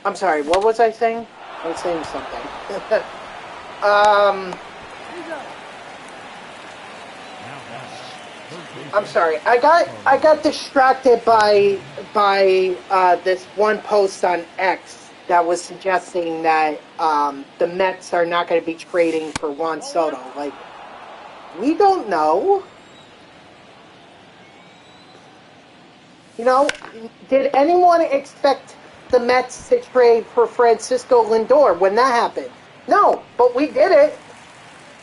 I'm sorry, what was I saying? I was saying something. I'm sorry. I got distracted by this one post on X that was suggesting that the Mets are not going to be trading for Juan Soto. Like, we don't know. You know, did anyone expect the Mets to trade for Francisco Lindor when that happened? No, but we did it.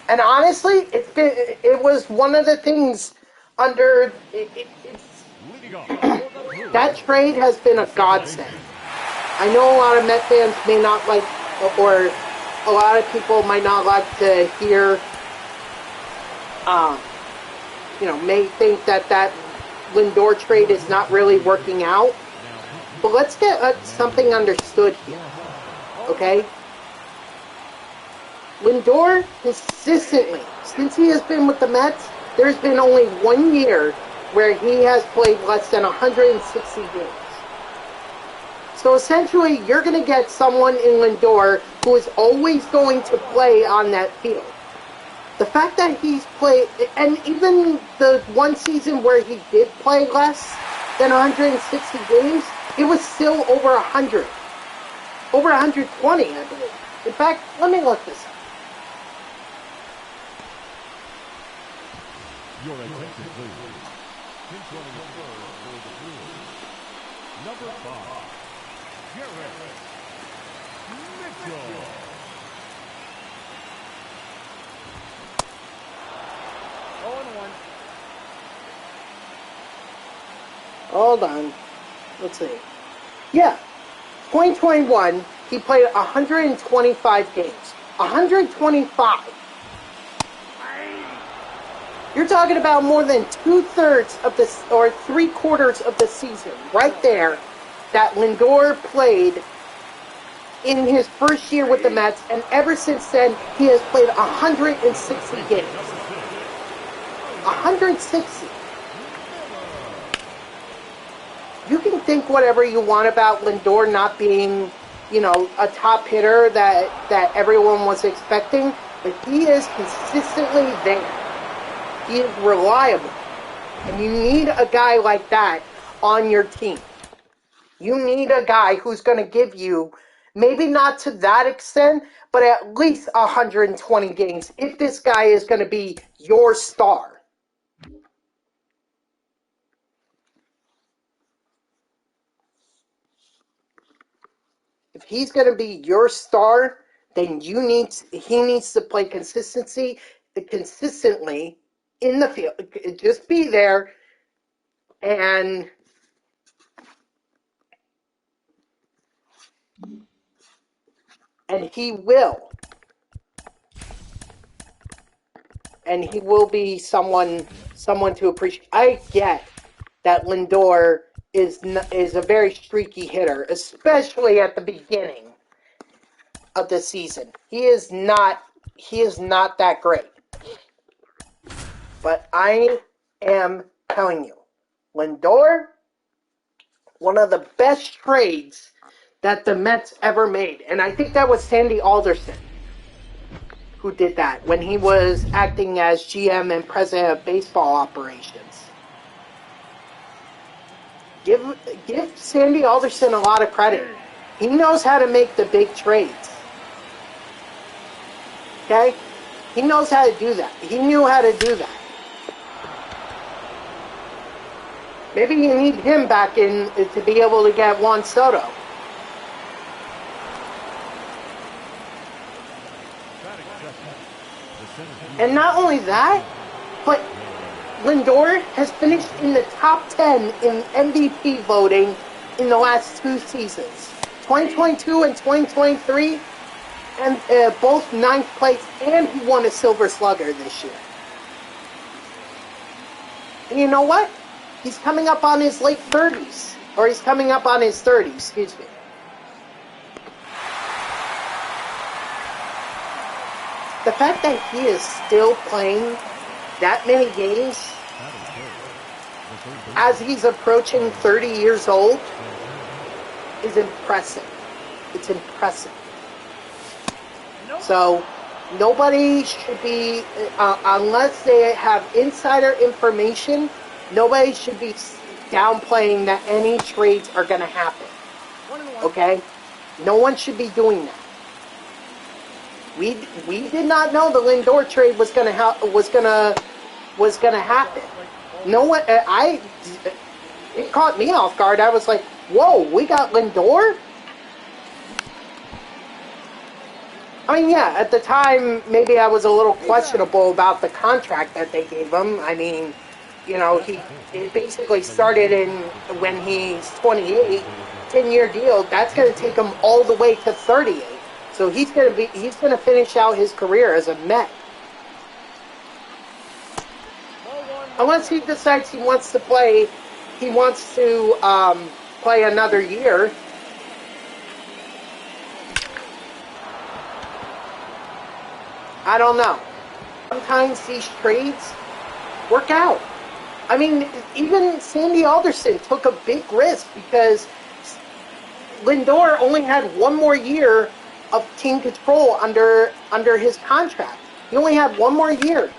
And honestly, it was one of the things under that trade has been a godsend. I know a lot of Met fans may not like, or a lot of people might not like to hear, may think that Lindor trade is not really working out. But let's get something understood here, okay? Lindor consistently, since he has been with the Mets, there's been only 1 year where he has played less than 160 games. So essentially, you're going to get someone in Lindor who is always going to play on that field. The fact that he's played, and even the one season where he did play less than 160 games, it was still over 100. Over 120, I believe. In fact, let me look this up. Your attention, please. Pinch-running third for the Brewers. Number 5, Garrett Mitchell. Hold on. Let's see. Yeah. 2021, he played 125 games. 125. You're talking about more than 2/3 of this, or 3/4 of the season, right there, that Lindor played in his first year with the Mets, and ever since then, he has played 160 games. 160. You can think whatever you want about Lindor not being, a top hitter that everyone was expecting, but he is consistently there. He is reliable. And you need a guy like that on your team. You need a guy who's going to give you, maybe not to that extent, but at least 120 games if this guy is going to be your star. If he's going to be your star, then he needs to play consistently in the field. Just be there and he will. And he will be someone to appreciate. I get that Lindor is a very streaky hitter, especially at the beginning of the season. He is not that great. But I am telling you, Lindor, one of the best trades that the Mets ever made. And I think that was Sandy Alderson who did that when he was acting as GM and president of baseball operations. Give Sandy Alderson a lot of credit. He knows how to make the big trades. Okay? He knows how to do that. He knew how to do that. Maybe you need him back in to be able to get Juan Soto. And not only that, but Lindor has finished in the top 10 in MVP voting in the last 2 seasons. 2022 and 2023, and both 9th place, and he won a Silver Slugger this year. And you know what? He's coming up on his late 30s. Or he's coming up on his 30s, excuse me. The fact that he is still playing that many games as he's approaching 30 years old is impressive. It's impressive. So, nobody should be, unless they have insider information, nobody should be downplaying that any trades are going to happen. Okay? No one should be doing that. We did not know the Lindor trade was going to happen. No one. It caught me off guard. I was like, "Whoa, we got Lindor." I mean, yeah, at the time, maybe I was a little questionable about the contract that they gave him. I mean, it basically started when he's 28, 10-year deal. That's going to take him all the way to 38. So he's going to finish out his career as a Met. Unless he decides he wants to play another year. I don't know. Sometimes these trades work out. I mean, even Sandy Alderson took a big risk because Lindor only had one more year of team control under his contract. He only had one more year.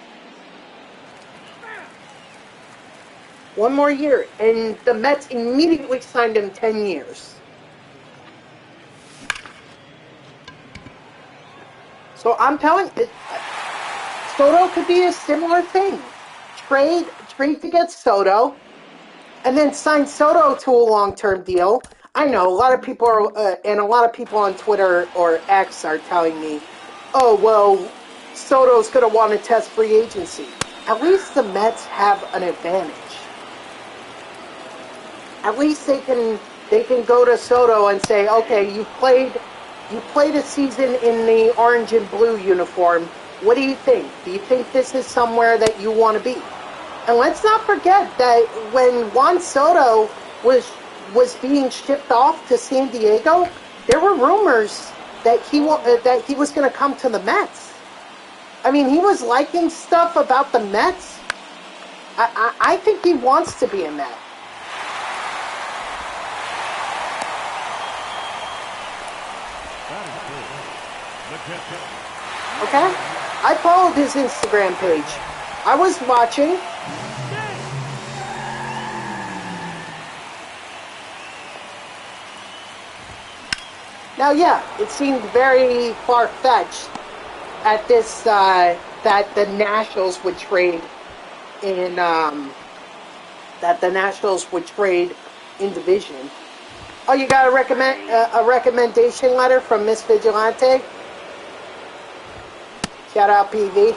One more year. And the Mets immediately signed him 10 years. So I'm telling you, Soto could be a similar thing. Trade to get Soto, and then sign Soto to a long-term deal. I know a lot of people are, and a lot of people on Twitter or X are telling me, "Oh well, Soto's going to want to test free agency." At least the Mets have an advantage. At least they can go to Soto and say, "Okay, you played a season in the orange and blue uniform. What do you think? Do you think this is somewhere that you want to be?" And let's not forget that when Juan Soto was being shipped off to San Diego, there were rumors that he was going to come to the Mets. I mean, he was liking stuff about the Mets. I think he wants to be a Met. Okay? I followed his Instagram page. I was watching. Now, yeah, it seemed very far-fetched at this that the Nationals would trade in division. Oh, you got a recommendation letter from Miss Vigilante? Shout out, PV.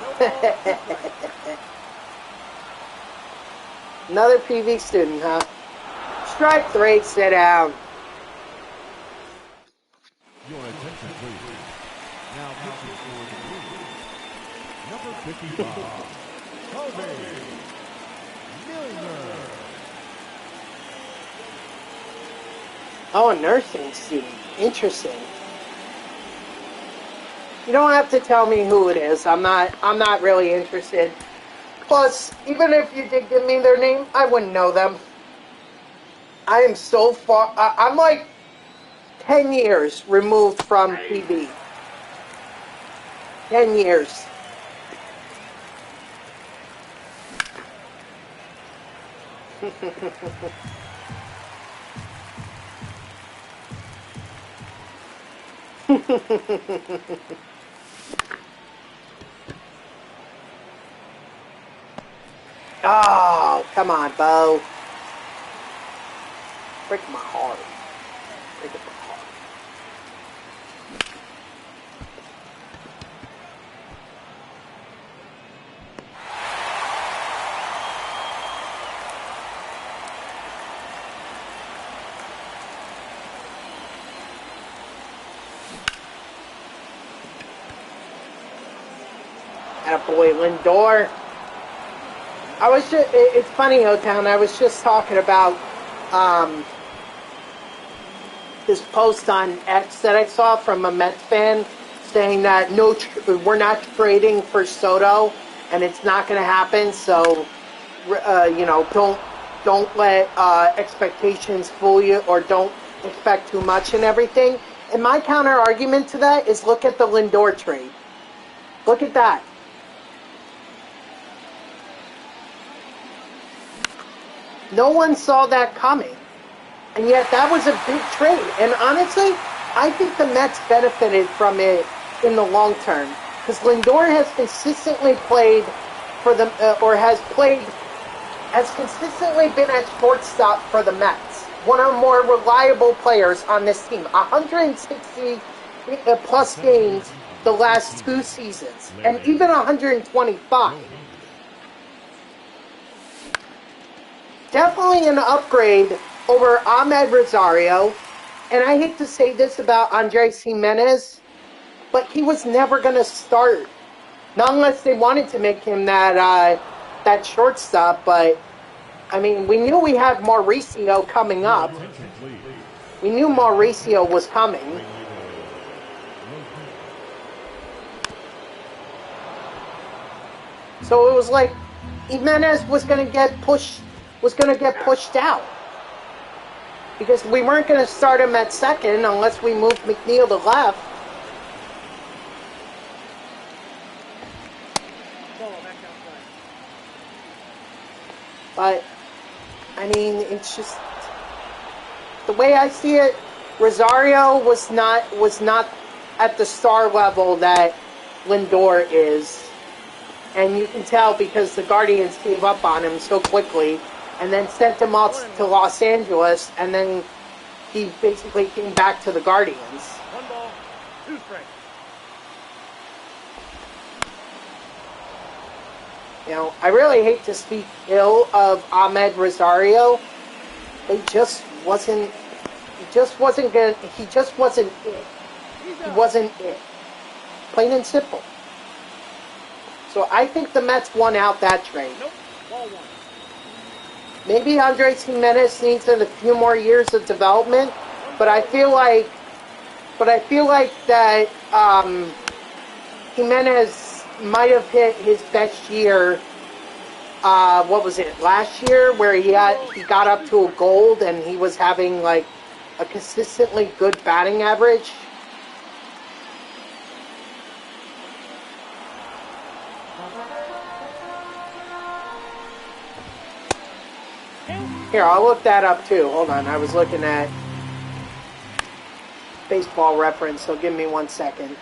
Another PV student, huh? Strike 3, sit down. Your attention, please. Now pitching for the Blues, number 55, Kobe Milner. Oh, a nursing student. Interesting. You don't have to tell me who it is. I'm not really interested. Plus, even if you did give me their name, I wouldn't know them. I am so far. I'm like 10 years removed from PB. 10 years. Oh, come on, Bo. Break my heart. Break my heart. Attaboy, Lindor. It's funny, O-Town, I was just talking about this post on X that I saw from a Mets fan saying that we're not trading for Soto and it's not going to happen, so don't let expectations fool you, or don't expect too much and everything. And my counter argument to that is look at the Lindor trade. Look at that. No one saw that coming. And yet that was a big trade. And honestly, I think the Mets benefited from it in the long term. Because Lindor has consistently played for the, has consistently been at shortstop for the Mets. One of the more reliable players on this team. 160 plus games the last 2 seasons. And even 125. Definitely an upgrade over Ahmed Rosario. And I hate to say this about Andres Jimenez, but he was never going to start. Not unless they wanted to make him that shortstop, but I mean, we knew we had Mauricio coming up. Attention, please. We knew Mauricio was coming. So it was like Jimenez was going to get pushed out. Because we weren't going to start him at second unless we moved McNeil to left. But, I mean, it's just the way I see it. Rosario was not at the star level that Lindor is, and you can tell because the Guardians gave up on him so quickly, and then sent him out to Los Angeles, and then he basically came back to the Guardians. 1 ball, 2 strikes. You know, I really hate to speak ill of Ahmed Rosario, but he just wasn't it. He wasn't it. Plain and simple. So I think the Mets won out that trade. Nope, ball 1. Maybe Andres Jimenez needs a few more years of development, but I feel like that Jimenez might have hit his best year. What was it, last year, where he got up to a gold and he was having like a consistently good batting average. Here, I'll look that up too. Hold on, I was looking at Baseball Reference, so give me 1 second.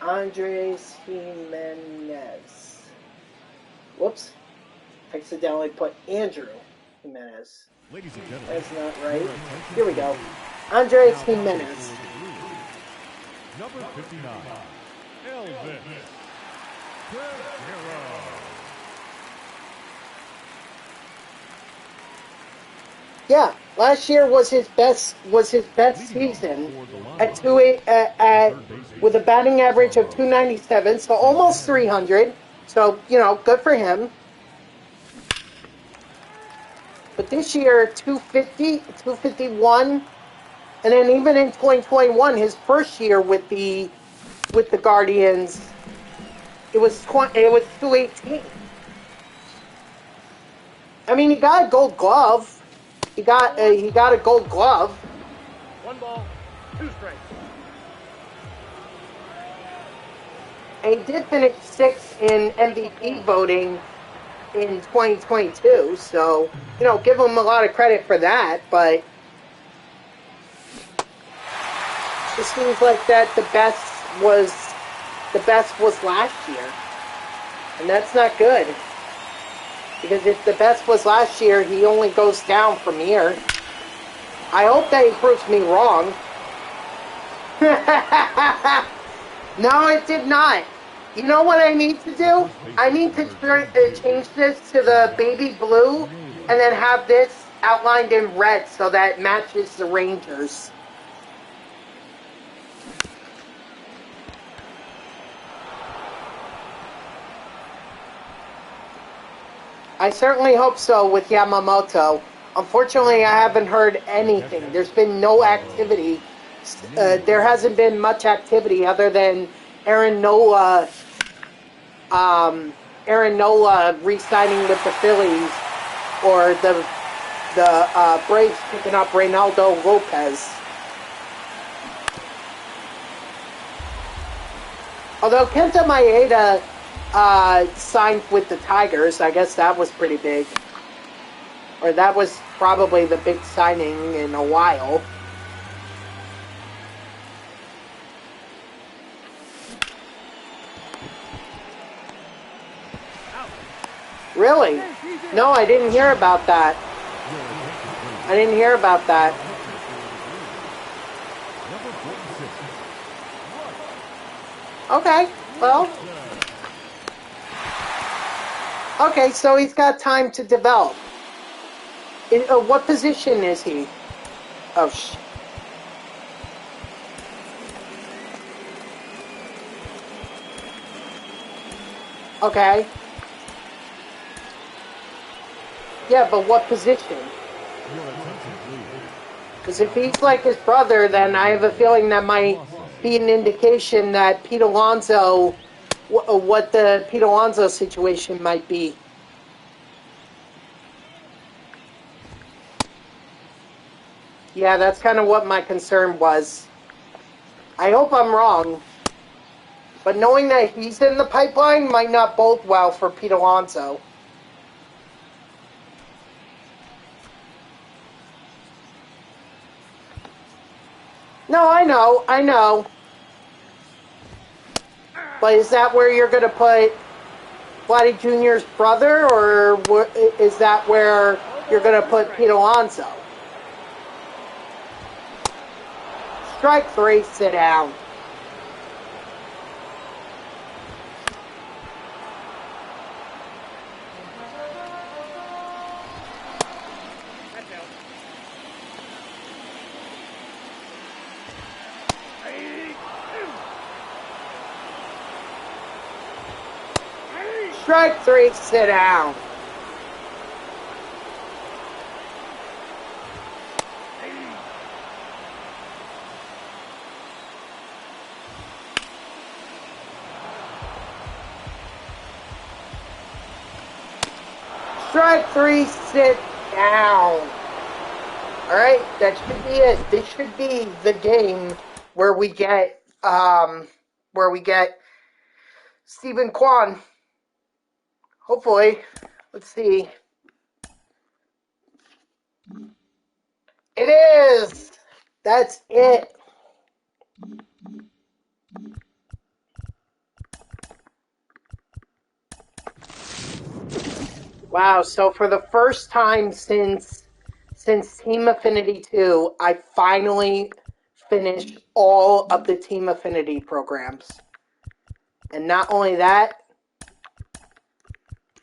Andres Jimenez. Whoops. Accidentally put Andrew Jimenez. Ladies and gentlemen, That's not right. Here we go. Andres Jimenez. number 59, Elvis Guerrero. Yeah, last year was his best season at with a batting average of 297, so almost 300. So, you know, good for him. But this year, 250, 251, and then even in 2021, his first year with the Guardians, it was 218. I mean, he got a Gold Glove. He got a Gold Glove. 1 ball, 2 strikes. And he did finish 6th in MVP voting in 2022. So, you know, give him a lot of credit for that. But it seems like that the best was last year, and that's not good. Because if the best was last year, he only goes down from here. I hope that he proves me wrong. No, it did not. You know what I need to do? I need to change this to the baby blue and then have this outlined in red so that it matches the Rangers. I certainly hope so with Yamamoto. Unfortunately, I haven't heard anything. There's been no activity. There hasn't been much activity other than Aaron Nola re-signing with the Phillies, or the Braves picking up Reynaldo Lopez. Although Kenta Maeda signed with the Tigers, I guess that was pretty big. Or that was probably the big signing in a while. Really? No, I didn't hear about that. I didn't hear about that. Okay, well. Okay, so he's got time to develop. What position is he? Oh, Okay. Yeah, but what position? Your attention, please. Because if he's like his brother, then I have a feeling that might be an indication that Pete Alonso, what the Pete Alonso situation might be. Yeah, that's kind of what my concern was. I hope I'm wrong. But knowing that he's in the pipeline might not bode well for Pete Alonso. No, I know. But is that where you're going to put Vladdy Jr.'s brother, or is that where you're going to put Pete Alonso? Strike 3, sit down. Strike 3, sit down. Strike 3, sit down. Alright, that should be it. This should be the game where we get Stephen Kwan. Hopefully. Let's see. It is! That's it. Wow, so for the first time since Team Affinity 2, I finally finished all of the Team Affinity programs. And not only that,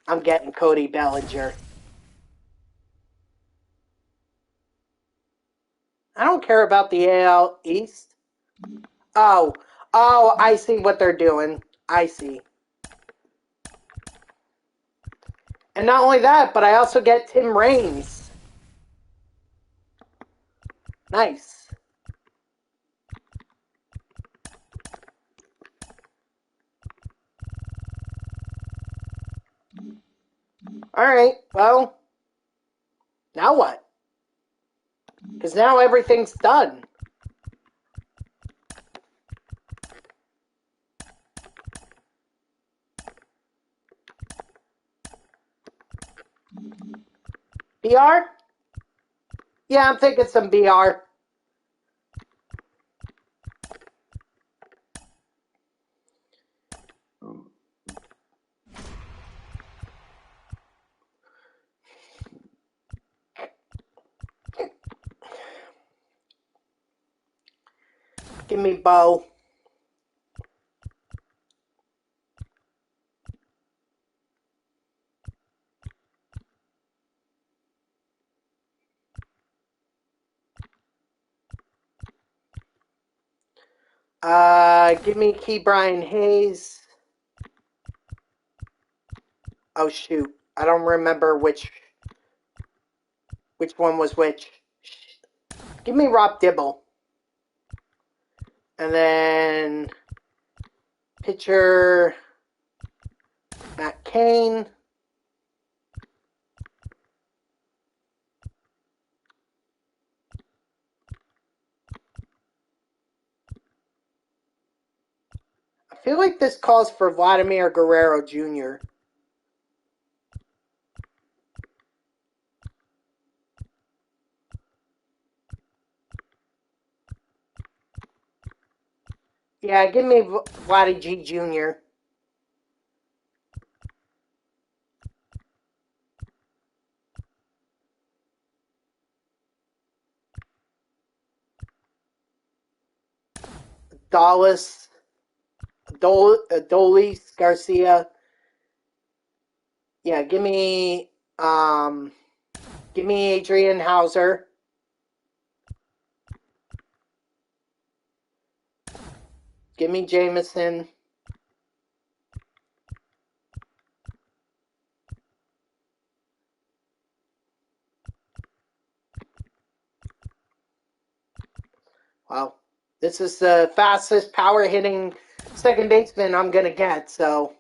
I'm getting Cody Bellinger. I don't care about the AL East. Oh, I see what they're doing. I see. And not only that, but I also get Tim Raines. Nice. Alright, well, now what? Because now everything's done. BR? Yeah, I'm thinking some BR. Give me Bo. Give me Key Brian Hayes. Oh shoot, I don't remember which one was which. Give me Rob Dibble. And then pitcher Matt Cain. I feel like this calls for Vladimir Guerrero Jr. Yeah, give me Vladdy G Jr. Dallas, Adolis Garcia. Yeah, give me Adrian Hauser. Give me Jameson. Well, this is the fastest power hitting second baseman I'm going to get, so.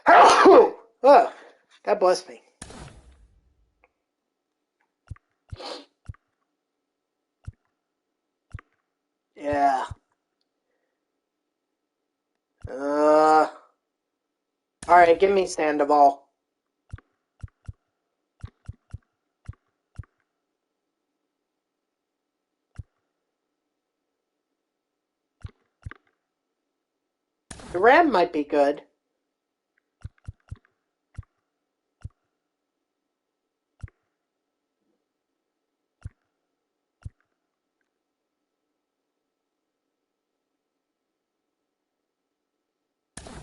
Oh, God bless me. Yeah. Alright, give me Sandoval. The Ram might be good.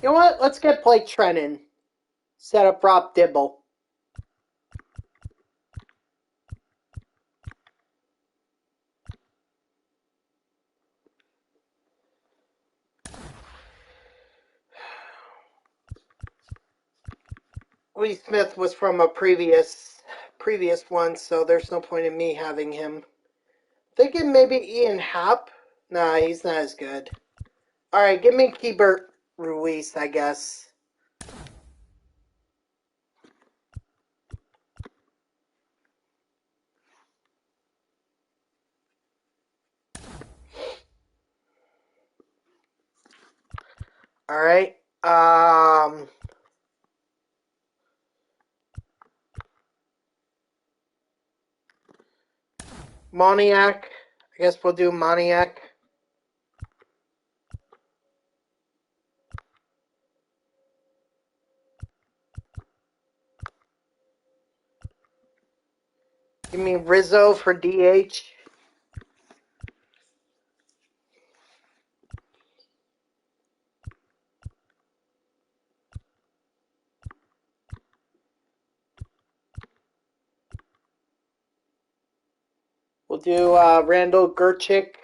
You know what? Let's get Blake Treinen. Set up Rob Dibble. Lee Smith was from a previous one, so there's no point in me having him. Thinking maybe Ian Happ? Nah, he's not as good. Alright, give me Keibert Ruiz, I guess. Alright. Moniak. I guess we'll do Moniak. Give me Rizzo for DH. We'll do Randall Gerchik.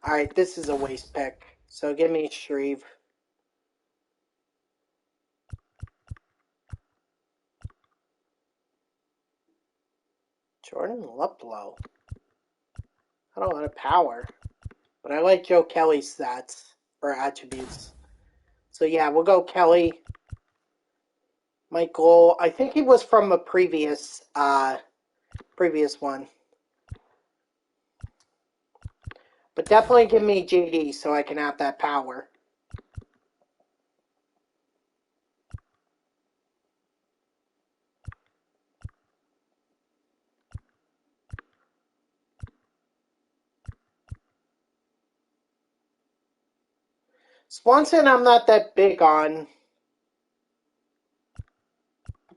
Alright, this is a waste pick. So give me Shreve. Jordan Luplow. I don't want power. But I like Joe Kelly's stats or attributes. So yeah, we'll go Kelly. Michael, I think he was from a previous one. But definitely give me JD so I can have that power. Swanson I'm not that big on.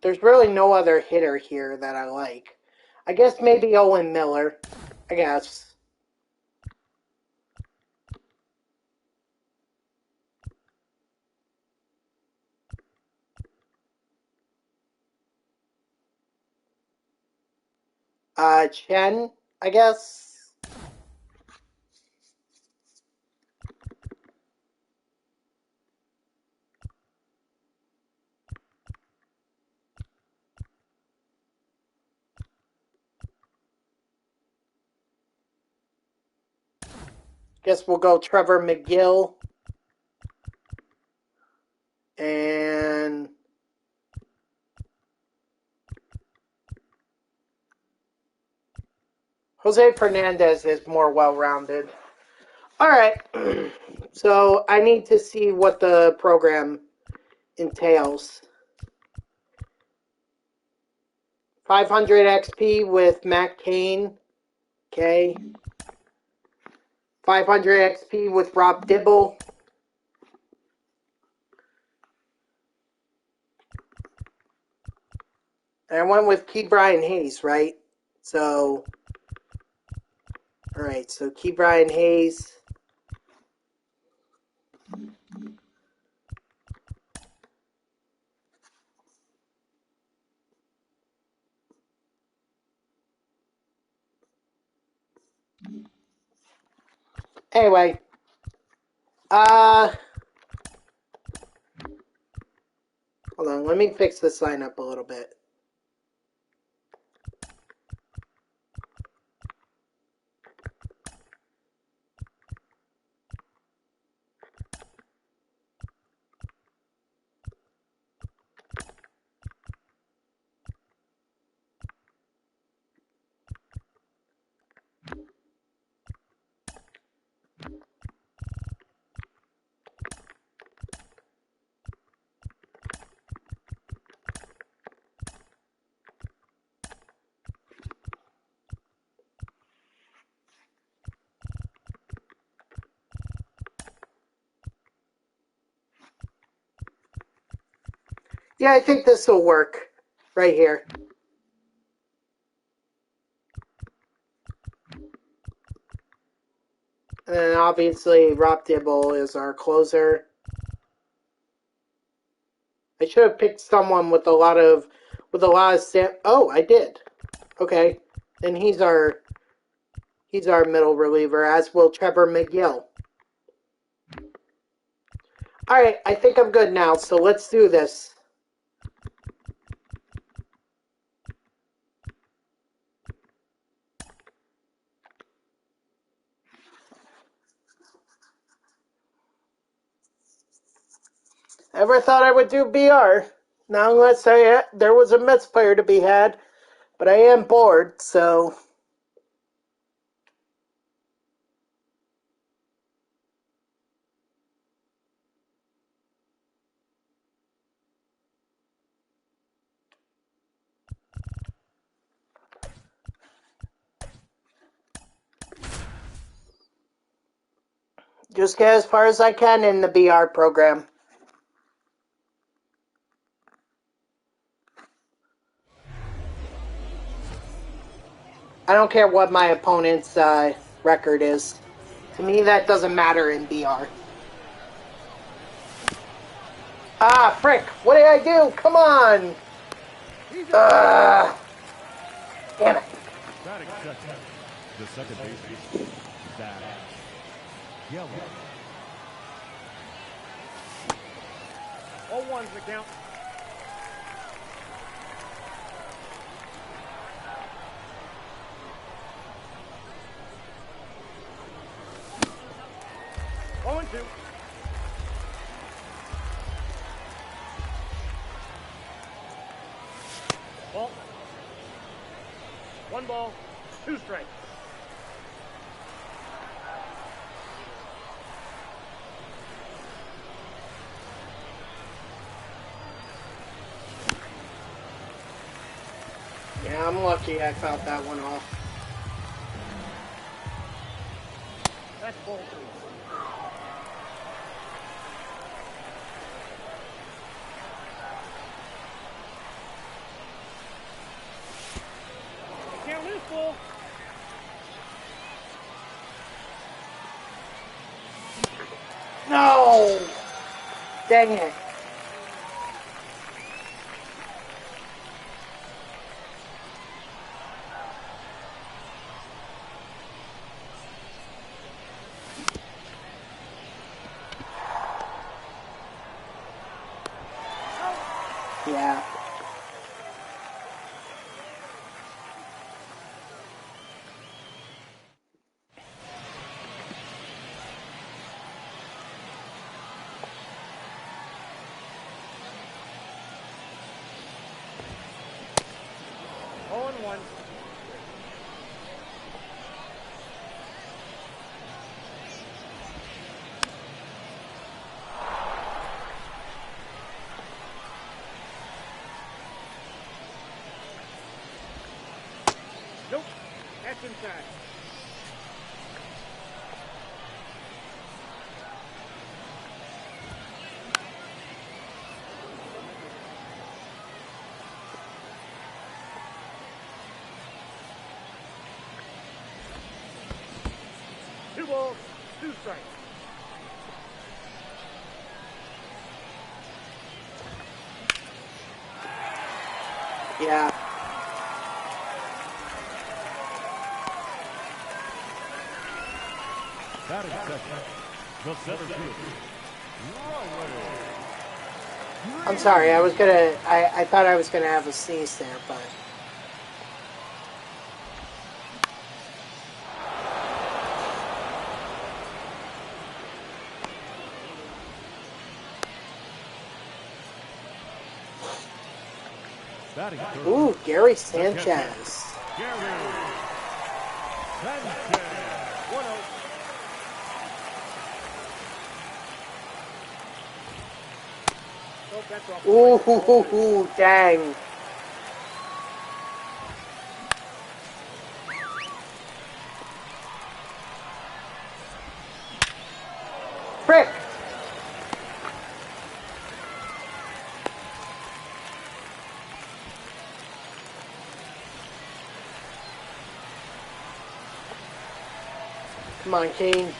There's really no other hitter here that I like. I guess maybe Owen Miller. I guess. Chen, I guess. Guess we'll go Trevor McGill. And Jose Fernandez is more well-rounded. All right. So I need to see what the program entails. 500 XP with Matt Cain. Okay. 500 XP with Rob Dibble. And I went with Ke'Bryan Hayes, right? So, all right. So Ke'Bryan Hayes. Anyway, Hold on, let me fix the sign up a little bit. Yeah, I think this will work right here. And then obviously Rob Dibble is our closer. I should have picked someone with a lot of oh, I did. Okay. Then he's our middle reliever, as will Trevor McGill. Alright, I think I'm good now, so let's do this. Ever thought I would do BR? Not unless there was a Mets player to be had, but I am bored, so... just get as far as I can in the BR program. I don't care what my opponent's record is. To me, that doesn't matter in BR. Ah, frick! What did I do? Come on! Damn it. Batting second, the second baseman, Zach Yellow. 0-1's the count. Oh, and 2. Ball. 1 ball, 2 strikes. Yeah, I'm lucky I fouled that one off. That's ball 2. Can't lose, ball. No! Dang it. Yeah. Oh, and 1. Nope. That's inside. Two balls, 2 strikes. Yeah. Batting second, The center fielder, Riley. I'm sorry, I thought I was gonna have a sneeze there, but. Batting third, Ooh, Gary Sanchez. Gary Sanchez. 1-0. Oh, that's off the plate. Ooh, dang. Frick! Come on, Kane.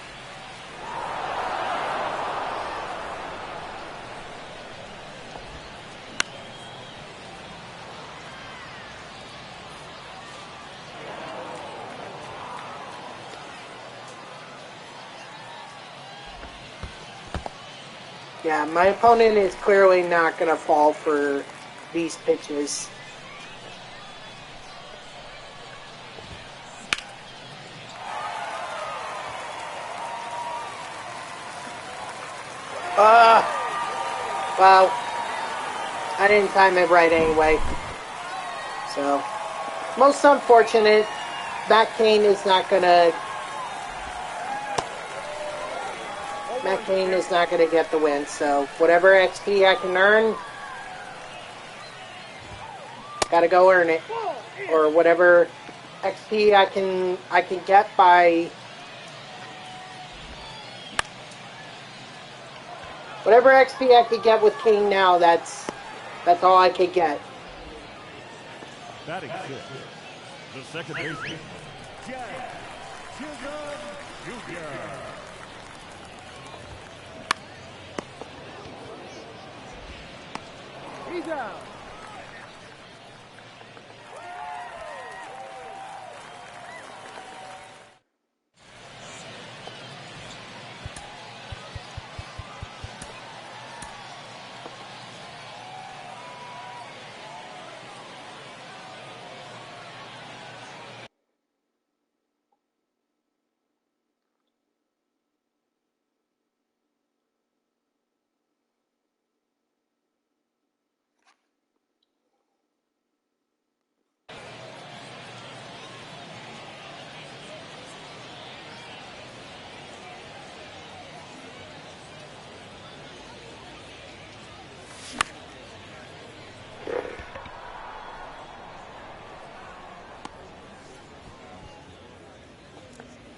Yeah, my opponent is clearly not going to fall for these pitches. Well, I didn't time it right anyway. So, most unfortunate, Matt Cain is not going to get the win, so whatever XP I can earn, gotta go earn it. Or whatever XP I can get by whatever XP I could get with King now, that's all I could get. Batting fifth, the second baseman, Jack Chisholm Jr. He's out.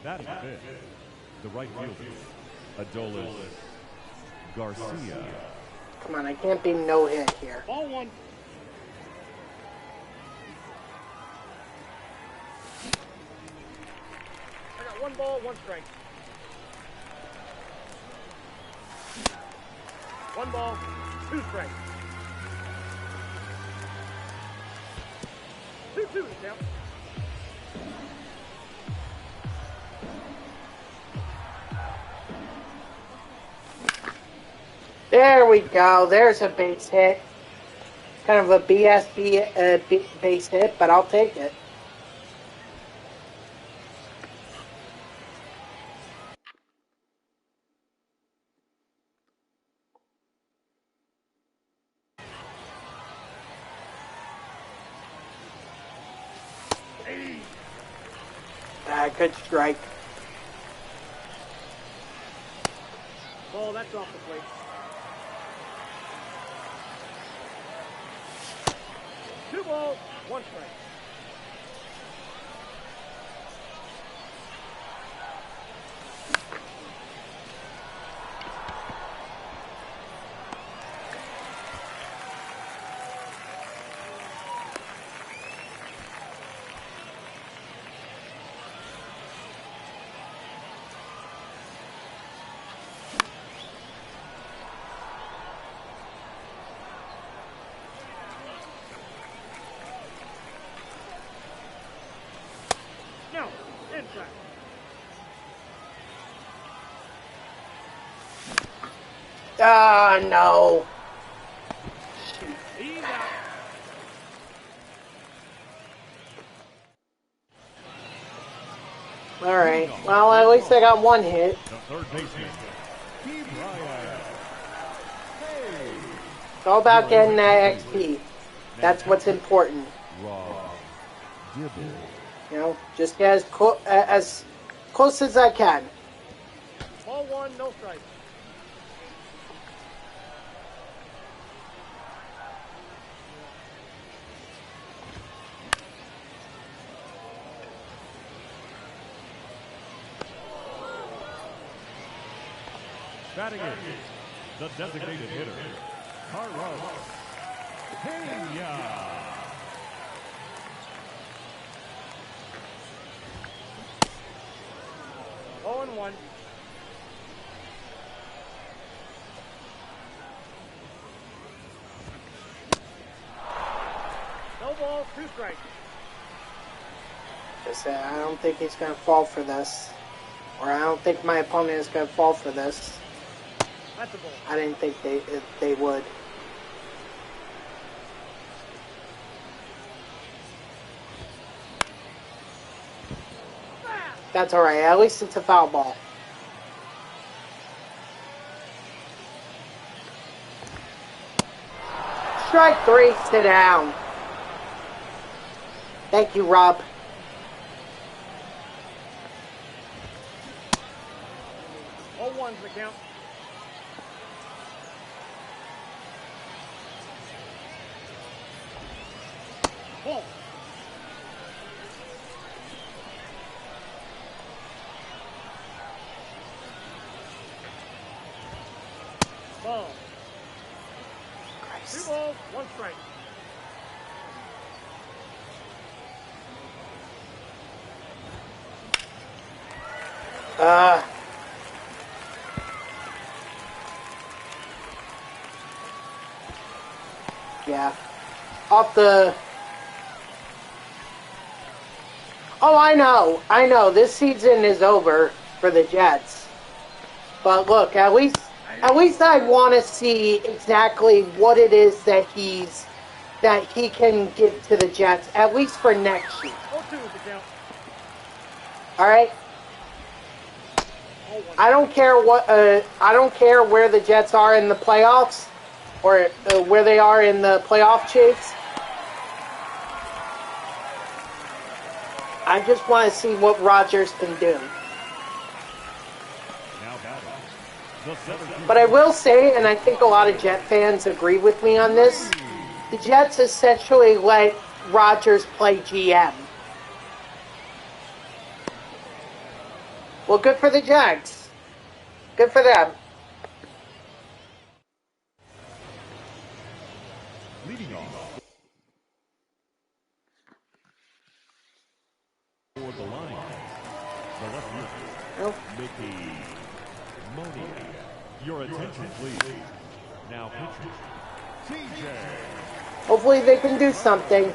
Batting fifth, the right fielder, Adolis Garcia. Come on, I can't be no hit here. Ball one. I got 1 ball, 1 strike. 1 ball, 2 strikes. 2-2 now. There we go. There's a base hit. Kind of a base hit, but I'll take it. Good strike. Ball, that's off the plate. Two balls, 1 strike. No, inside. Ah, no. He's out. All right. Well, at least I got one hit. The third baseman, Keith Ryan. Hey, It's all about getting that XP. That's what's important. Rob Dibble. You know, just get as close as I can. Ball one, no strike. Batting in, the designated hitter, Carlos Pena. 0-1. No ball, 2 strikes. I don't think he's going to fall for this. Or I don't think my opponent is going to fall for this. That's a ball. I didn't think they would. That's alright. At least it's a foul ball. Strike 3. Sit down. Thank you, Rob. Oh, one's the count. Ball. Ball. 2 balls, 1 strike. Yeah. Off the... Oh, I know. This season is over for the Jets. But look, at least I want to see exactly what it is that he can give to the Jets, at least for next year. 0-2 is the count. All right. I don't care where the Jets are in the playoffs, or where they are in the playoff chase. I just want to see what Rodgers can do. But I will say, and I think a lot of Jet fans agree with me on this, the Jets essentially let Rodgers play GM. Well, good for the Jags. Good for them. Leading off for the Lions, the left fielder, Mickey Money. Your attention, please. Now pitching, TJ. Hopefully they can do something. 0-2.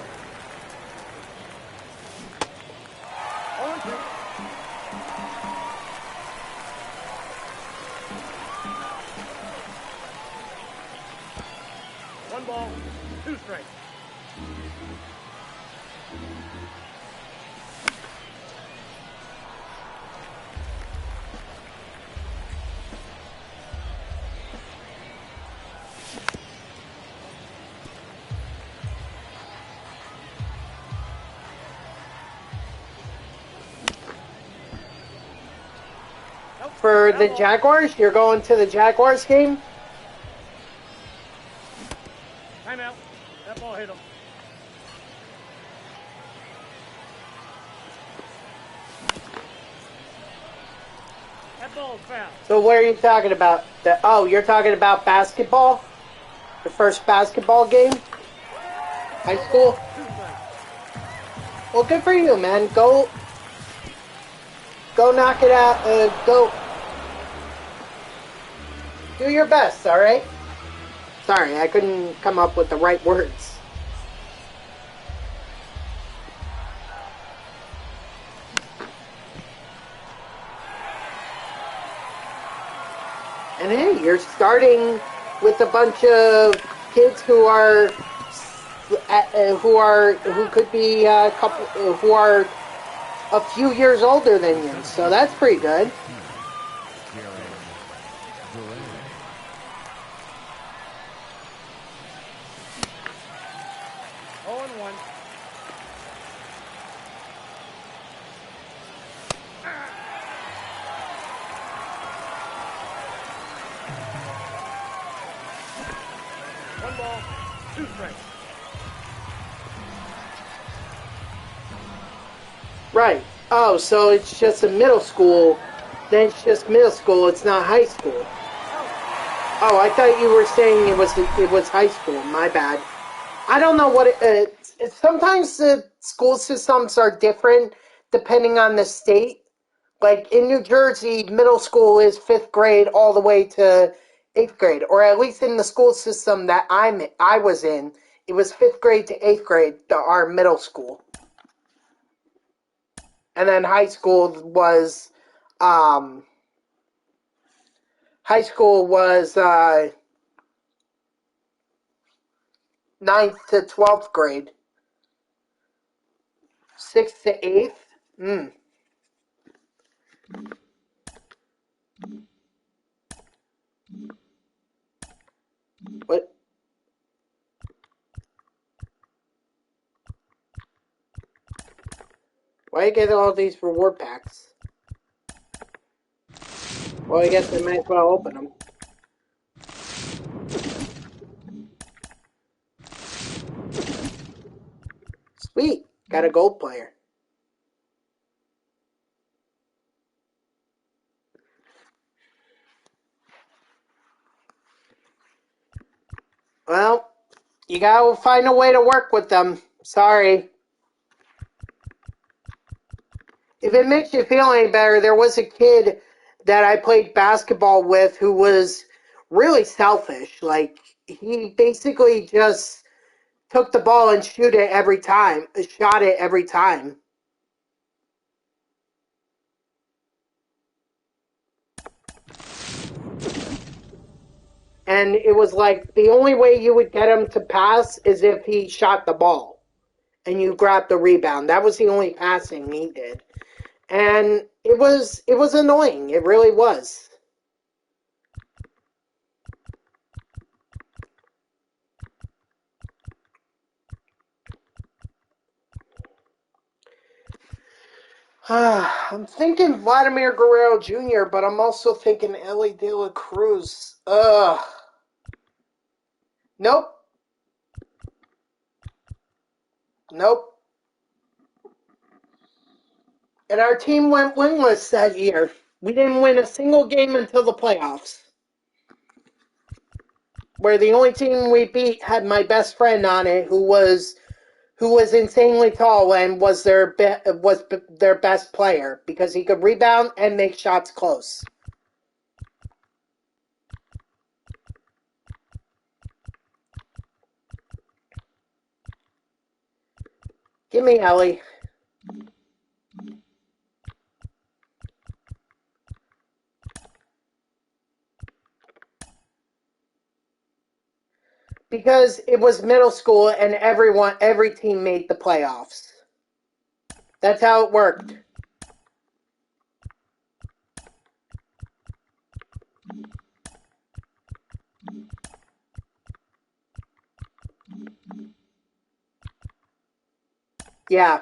One ball, 2 strikes. For the Jaguars, you're going to the Jaguars game? Timeout. That ball hit him. That ball's foul. So what are you talking about? You're talking about basketball? The first basketball game? High school? 2 strikes. Well, good for you, man. Go knock it out. Go do your best, all right? Sorry, I couldn't come up with the right words. And hey, You're starting with a bunch of kids who could be a couple who are a few years older than you. So that's pretty good. Right. Oh, so it's just a middle school. Then it's just middle school. It's not high school. Oh, I thought you were saying it was high school. My bad. I don't know what sometimes the school systems are different depending on the state. Like in New Jersey, middle school is 5th grade all the way to 8th grade, or at least in the school system that I was in, it was 5th grade to 8th grade, our middle school. And then high school was 9th to 12th grade. 6th to 8th? What? Why you get all these reward packs? Well, I guess I might as well open them. Sweet, got a gold player. Well, you gotta find a way to work with them. Sorry. If it makes you feel any better, there was a kid that I played basketball with who was really selfish. Like, he basically just took the ball and shot it every time. And it was like the only way you would get him to pass is if he shot the ball and you grabbed the rebound. That was the only passing he did. And it was annoying. It really was. I'm thinking Vladimir Guerrero Jr., but I'm also thinking Ellie De La Cruz. Nope. Nope. And our team went winless that year. We didn't win a single game until the playoffs. Where the only team we beat had my best friend on it, who was insanely tall and was their best player because he could rebound and make shots close. Give me Ellie. Because it was middle school and every team made the playoffs. That's how it worked. Yeah.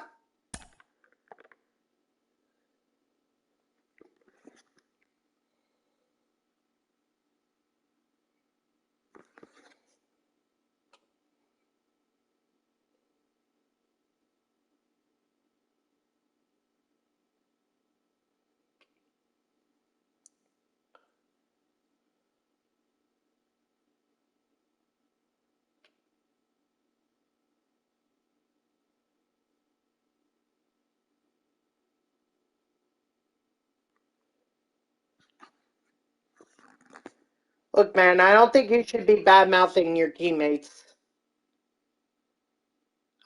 Look, man, I don't think you should be bad-mouthing your teammates.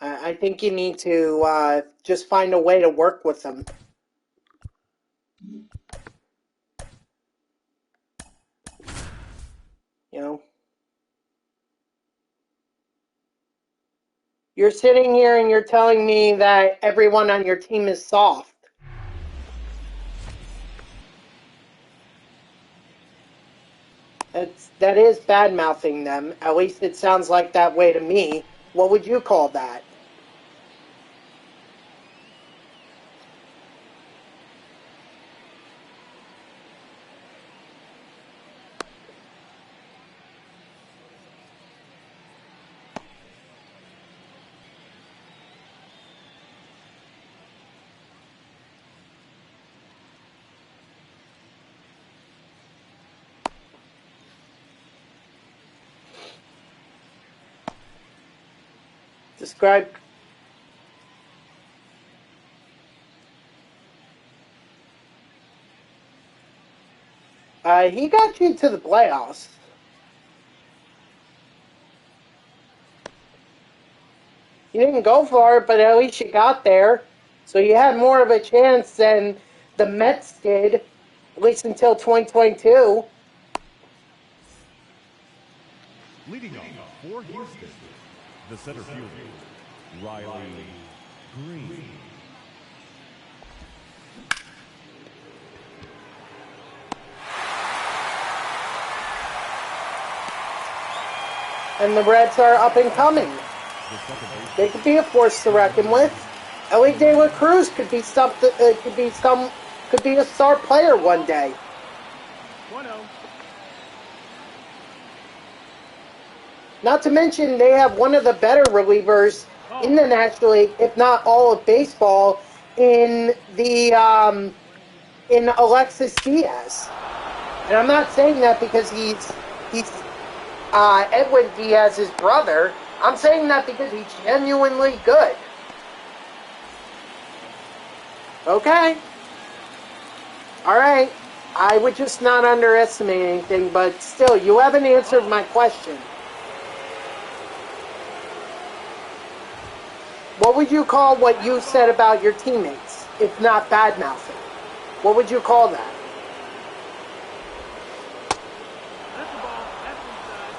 I think you need to just find a way to work with them. You're sitting here and you're telling me that everyone on your team is soft. That is bad-mouthing them. At least it sounds like that way to me. What would you call that? Describe. He got you to the playoffs. You didn't go far, but at least you got there. So you had more of a chance than the Mets did, at least until 2022. Leading off for Houston, the center fielder, Riley Green. And the Reds are up and coming. They could be a force to reckon with. Ellie De La Cruz could be something. Could be a star player one day. 1-0. Not to mention, they have one of the better relievers in the National League, if not all of baseball, in Alexis Diaz. And I'm not saying that because he's Edwin Diaz's brother. I'm saying that because he's genuinely good. Okay. Alright. I would just not underestimate anything, but still, you haven't answered my question. What would you call what you said about your teammates, if not bad-mouthing? What would you call that? That's the ball. That's inside.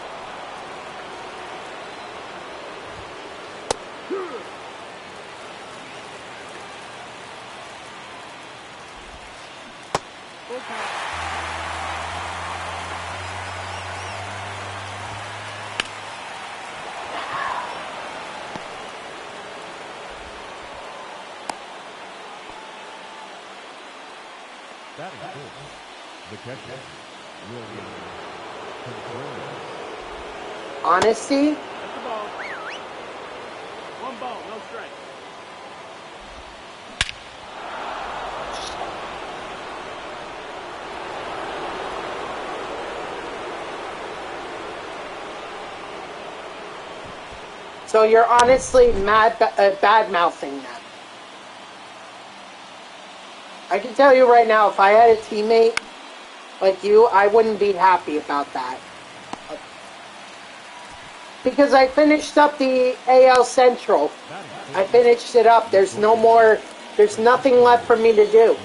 Full count. Batting fourth, the catcher, William Contreras. Honesty? That's the ball. 1 ball, no strike. So you're honestly bad-mouthing them. I can tell you right now, if I had a teammate like you, I wouldn't be happy about that. Because I finished up the AL Central. I finished it up. There's nothing left for me to do.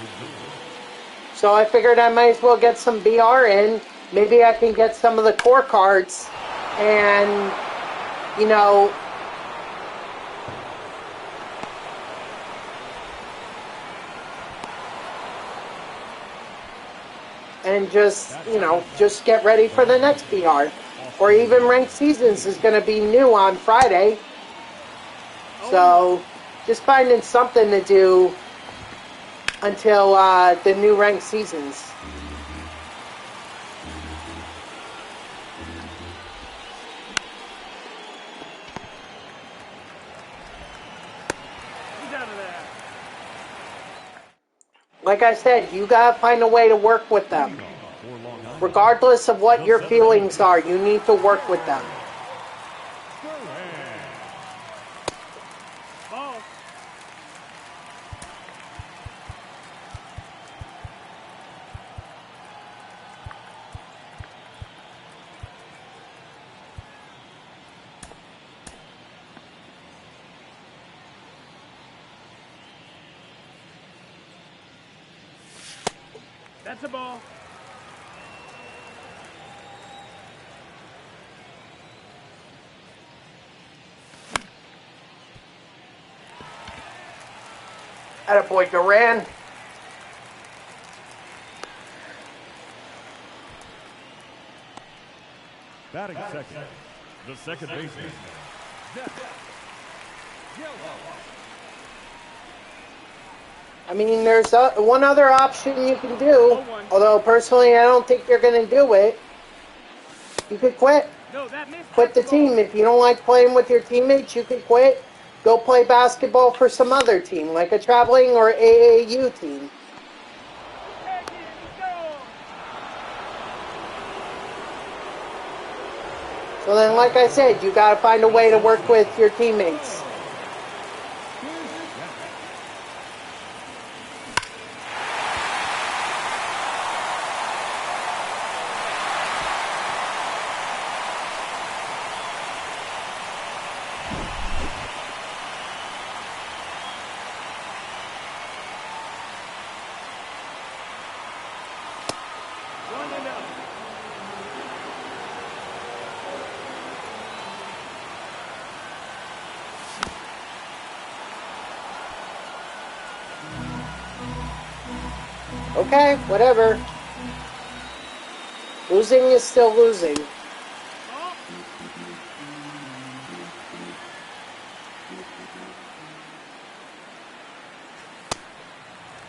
So I figured I might as well get some BR in. Maybe I can get some of the core cards and, you know, and just, you know, just get ready for the next BR. Or even Ranked Seasons is going to be new on Friday. So, just finding something to do until the new Ranked Seasons. He's out of there. Like I said, you gotta find a way to work with them. Regardless of what your feelings are, you need to work with them. Ball. That's a ball. Attaboy Duran. Batting second, the second baseman, I mean, there's one other option you can do. Although, personally, I don't think you're going to do it. You could quit. No, that missed. Quit the team. If you don't like playing with your teammates, you could quit. Go play basketball for some other team, like a traveling or AAU team. So then, like I said, you got to find a way to work with your teammates. Okay, whatever. Losing is still losing.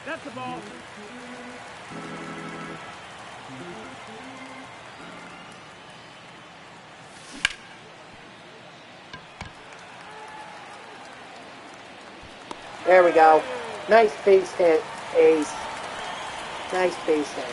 That's the ball. There we go. Nice base hit, Ace. Nice base hit.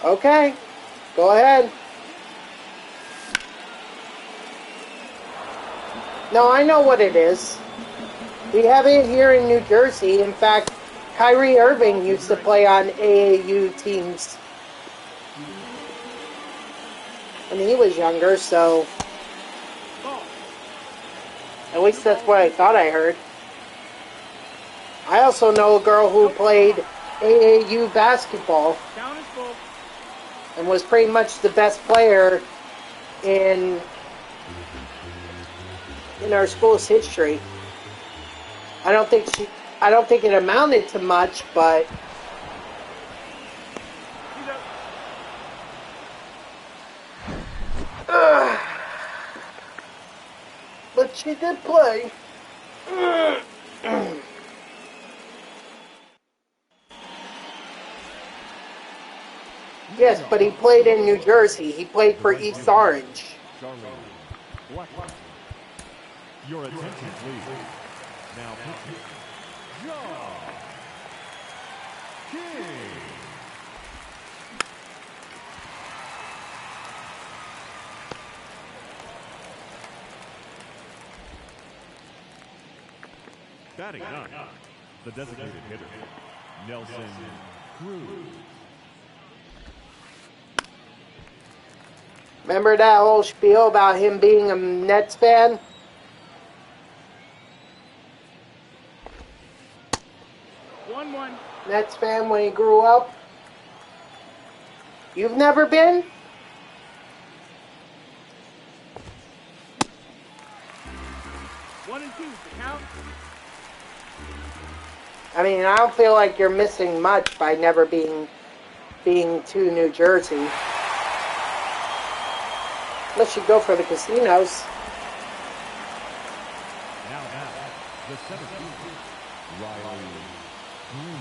Okay, go ahead. No, I know what it is. We have it here in New Jersey. In fact, Kyrie Irving used to play on AAU teams when he was younger, so at least that's what I thought I heard. I also know a girl who played AAU basketball and was pretty much the best player in our school's history. I don't think it amounted to much, but but she did play. Yes, but he played in New Jersey. He played for East Orange. Your attention, please. Now, John King. Batting ninth, the designated hitter, Nelson Cruz. Remember that whole spiel about him being a Nets fan? 1-1. Nets fan when he grew up? You've never been? One and two, the count. I mean, I don't feel like you're missing much by never being to New Jersey. Unless you go for the casinos. Now, the 17th, Riley Green.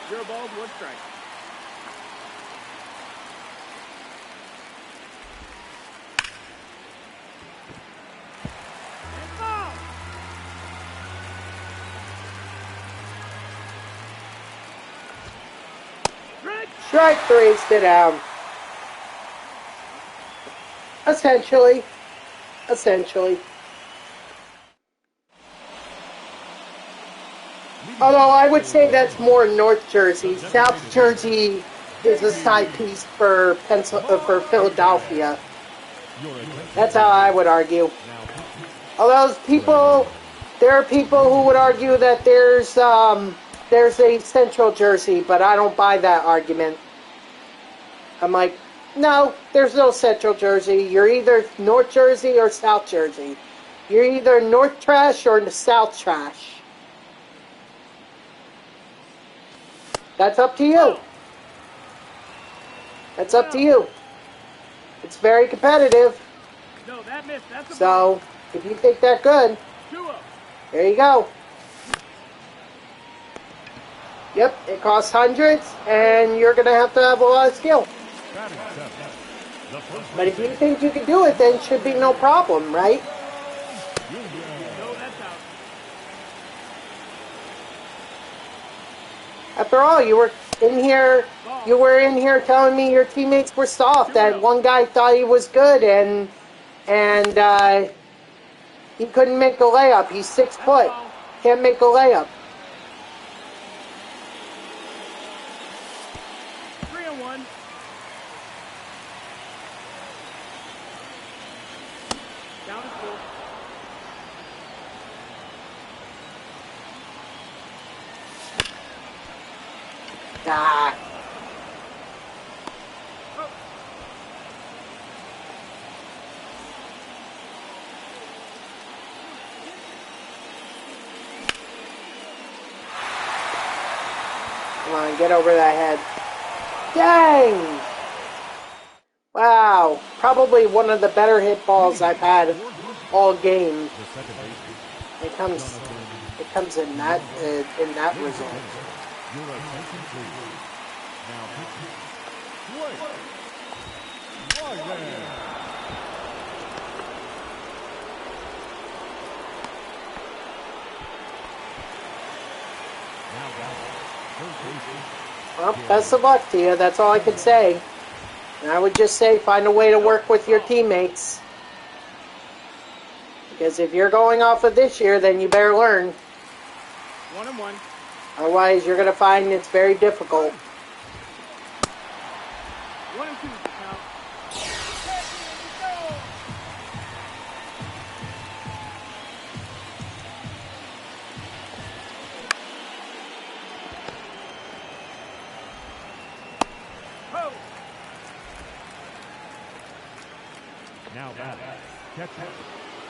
Zero ball, one strike. And ball. Strike three, sit down. Essentially. Although I would say that's more North Jersey. South Jersey is a side piece for Philadelphia. That's how I would argue. Although people There are people who would argue that there's a central jersey, but I don't buy that argument. I'm like, no, there's no central jersey. You're either North Jersey or South Jersey. You're either North trash or South trash. That's up to you. That's up to you. It's very competitive. No, that missed. That's a So, if you think they're good, there you go. Yep, it costs hundreds, and you're going to have a lot of skill. But if you think you can do it, then it should be no problem, right? No, that's out. After all, you were in here telling me your teammates were soft, that one guy thought he was good, and he couldn't make a layup. He's 6 foot. Can't make a layup. 3-1. Down to 4. Ah. Come on, get over that head. Dang! Wow, probably one of the better hit balls I've had all game. It comes in that result. Your attention, please. Now, right there. Well, best of luck to you. That's all I can say. And I would just say find a way to work with your teammates. Because if you're going off of this year, then you better learn. 1-1. Otherwise, you're going to find it's very difficult. 1-2 is the count. Oh. Now back. Catch it.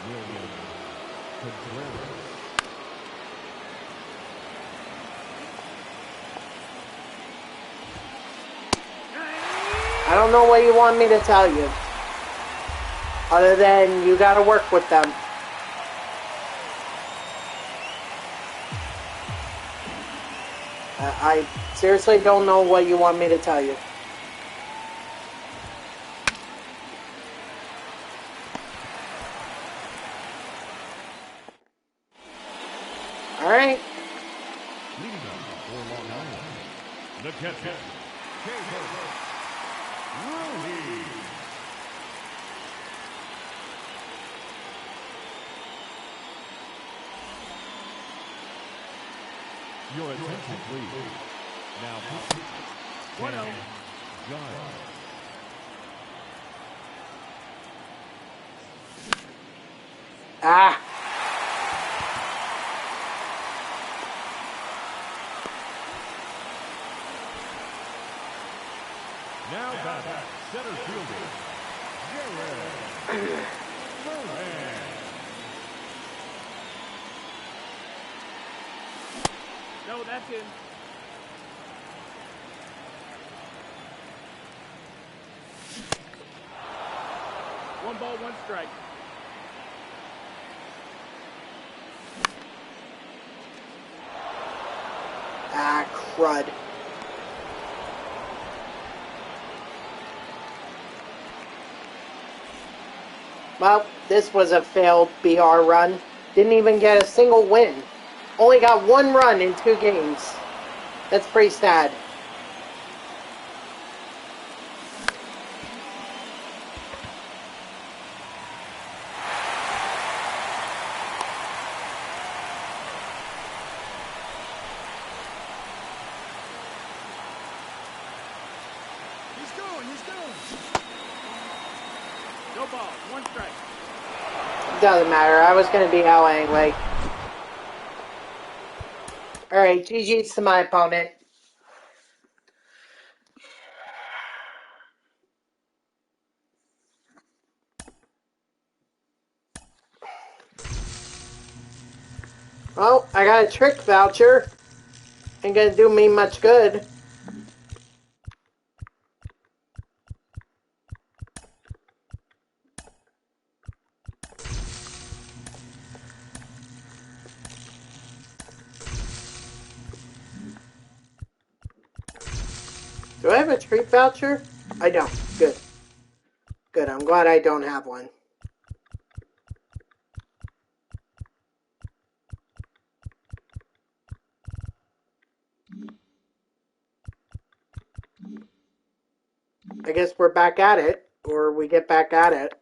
William Contreras. I don't know what you want me to tell you. Other than you got to work with them. I seriously don't know what you want me to tell you. All right. Leading up for Long Island. The catcher. Rudy. Your attention, please. Now, 1-0. Giants. Ah. Now back, center fielder, Jared Moran. No, that's in. One ball, one strike. Ah, crud. Well, this was a failed BR run. Didn't even get a single win. Only got 1 run in 2 games. That's pretty sad. He's going. No ball, one strike. Doesn't matter. I was going to be out anyway. Alright, GG's to my opponent. Well, I got a trick voucher. Ain't gonna do me much good. Do I have a treat voucher? I don't. Good. Good, I'm glad I don't have one. I guess we're back at it, or we get back at it.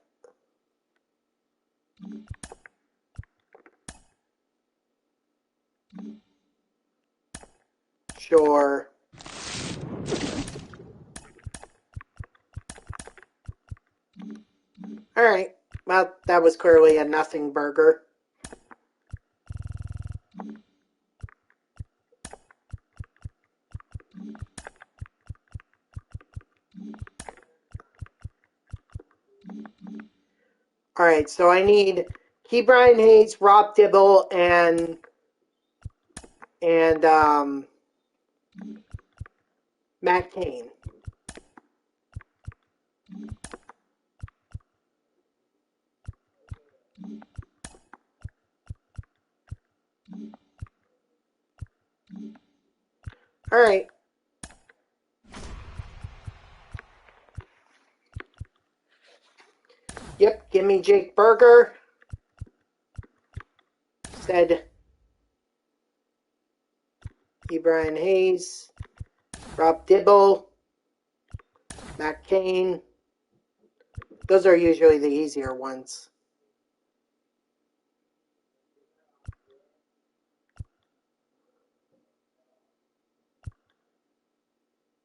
Sure. Alright, well, that was clearly a nothing burger. Alright, so I need Brian Hayes, Rob Dibble, and Matt Cain. Alright. Yep, give me Jake Berger. Said Brian Hayes, Rob Dibble, Matt Cain. Those are usually the easier ones.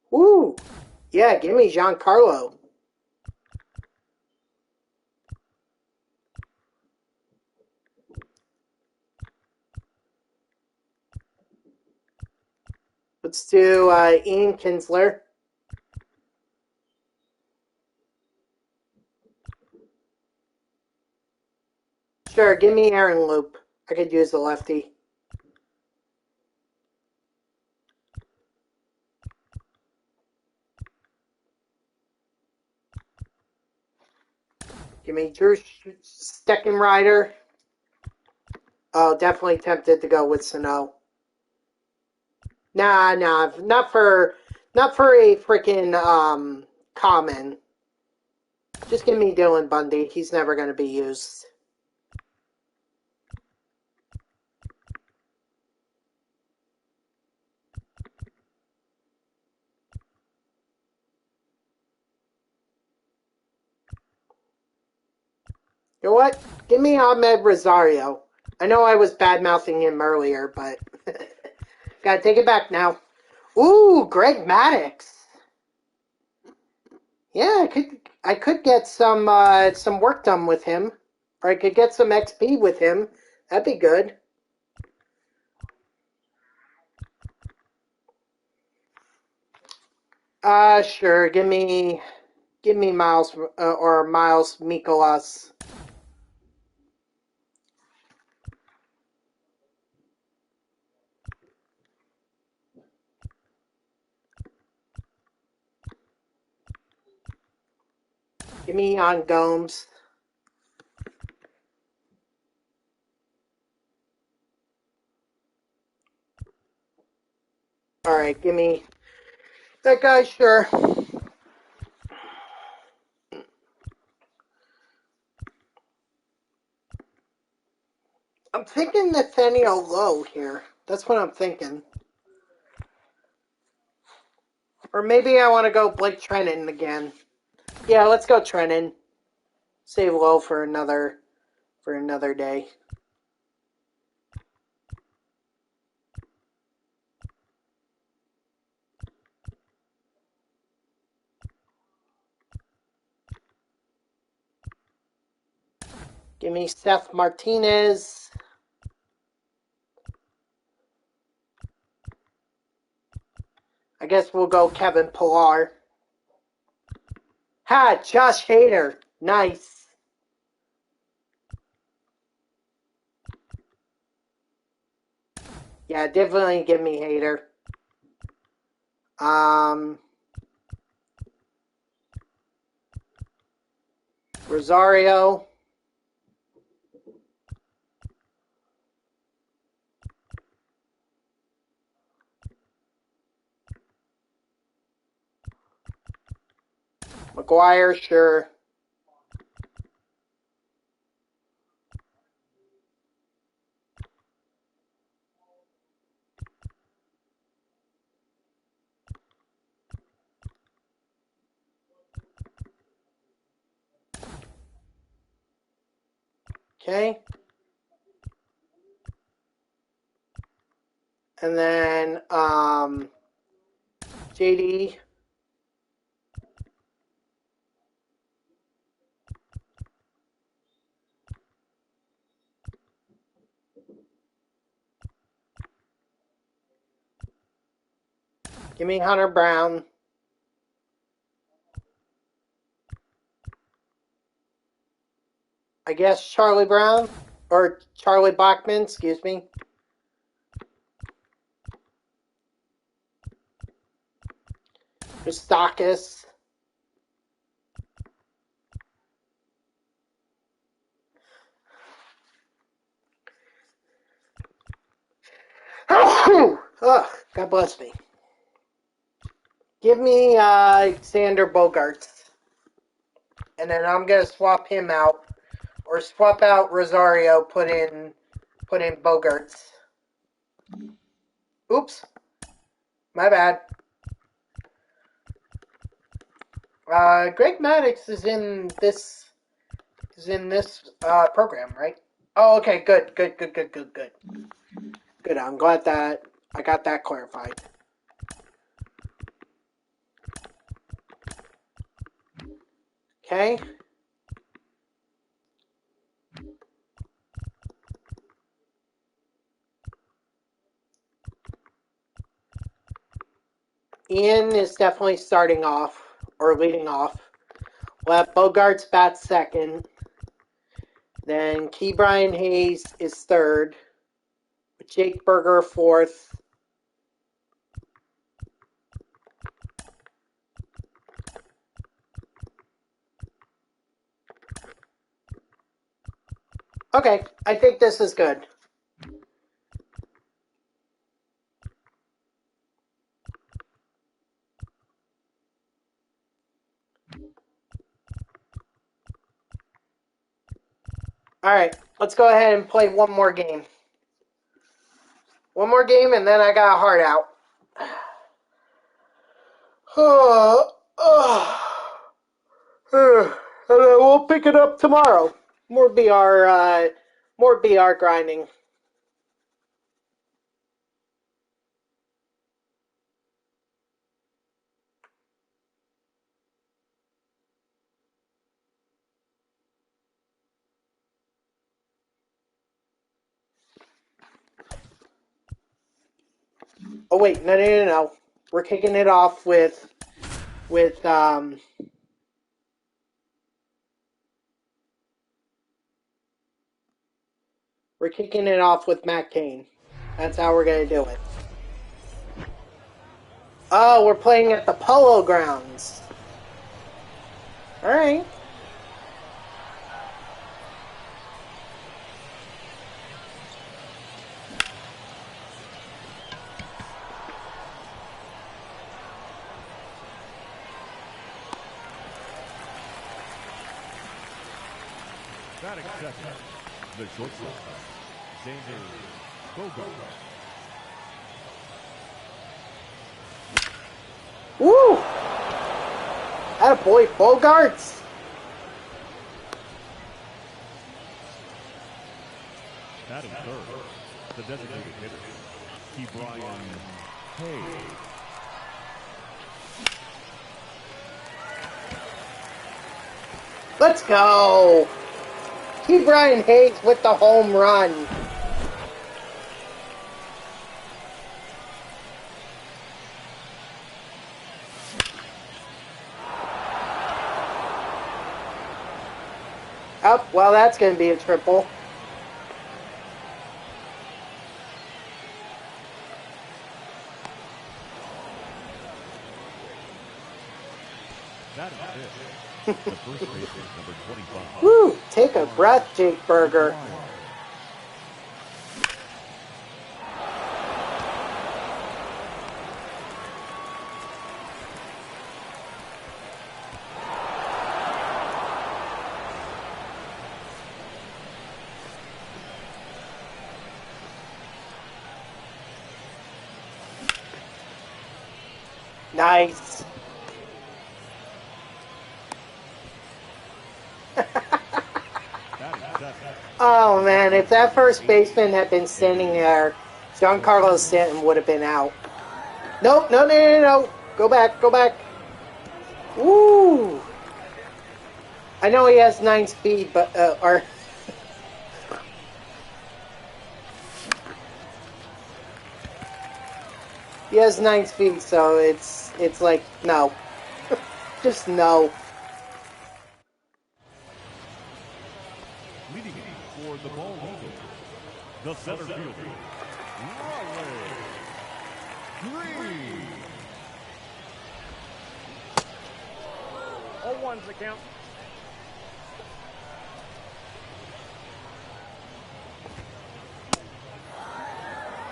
Woo! Yeah, give me Giancarlo. Let's do Ian Kinsler. Sure, give me Aaron Loop. I could use a lefty. Give me Drew Steckenrider. Oh, definitely tempted to go with Sano. Nah, not for a freaking common. Just give me Dylan Bundy. He's never going to be used. You know what? Give me Ahmed Rosario. I know I was bad-mouthing him earlier, but gotta take it back now. Ooh, Greg Maddux. Yeah, I could get some work done with him, or I could get some XP with him. That'd be good. Sure. Give me Miles or Miles Mikolas. Give me Jan Gomes. All right, give me that guy. Sure. I'm thinking Nathaniel Lowe here. That's what I'm thinking. Or maybe I want to go Blake Treinen again. Yeah, let's go Treinen. Save Lowe for another day. Give me Seth Martinez. I guess we'll go Kevin Pillar. Ha! Josh Hader. Nice. Yeah, definitely give me Hader. Rosario. McGuire, sure. Okay. And then, JD. Give me Hunter Brown. I guess Charlie Brown. Or Charlie Blackmon, excuse me. Mustakis. Ugh, God bless me. Give me Xander Bogaerts. And then I'm going to swap him out. Or swap out Rosario, put in Bogaerts. Oops. My bad. Greg Maddux is in this program, right? Oh, okay, good. Good, I'm glad that I got that clarified. Okay. Ian is definitely starting off, or leading off. We'll have Bogarts bat second. Then Key Brian Hayes is third. Jake Berger fourth. Okay, I think this is good. Alright, let's go ahead and play one more game. One more game, and then I got a heart out. And we'll pick it up tomorrow. More BR grinding. Oh wait, no. We're kicking it off with we're kicking it off with Matt Cain. That's how we're gonna do it. Oh, we're playing at the Polo Grounds. Alright. Batting second, the shortstop, Xander Bogaerts. Woo! Attaboy, Bogarts! Batting third, the designated hitter, Key Brian Hayes. Let's go! Key Brian Hayes with the home run. Oh, well, that's going to be a triple. That is it. The first baseman, number 25. Woo! Take a breath, Jake Berger. Nice. Oh man, if that first baseman had been standing there, Giancarlo Stanton would have been out. Nope, no. Go back. Woo! I know he has 9 speed, but, he has 9 speed, so it's like, no. Just no. Leading for the ball movement, the center fielder, Green. 0-1's the count.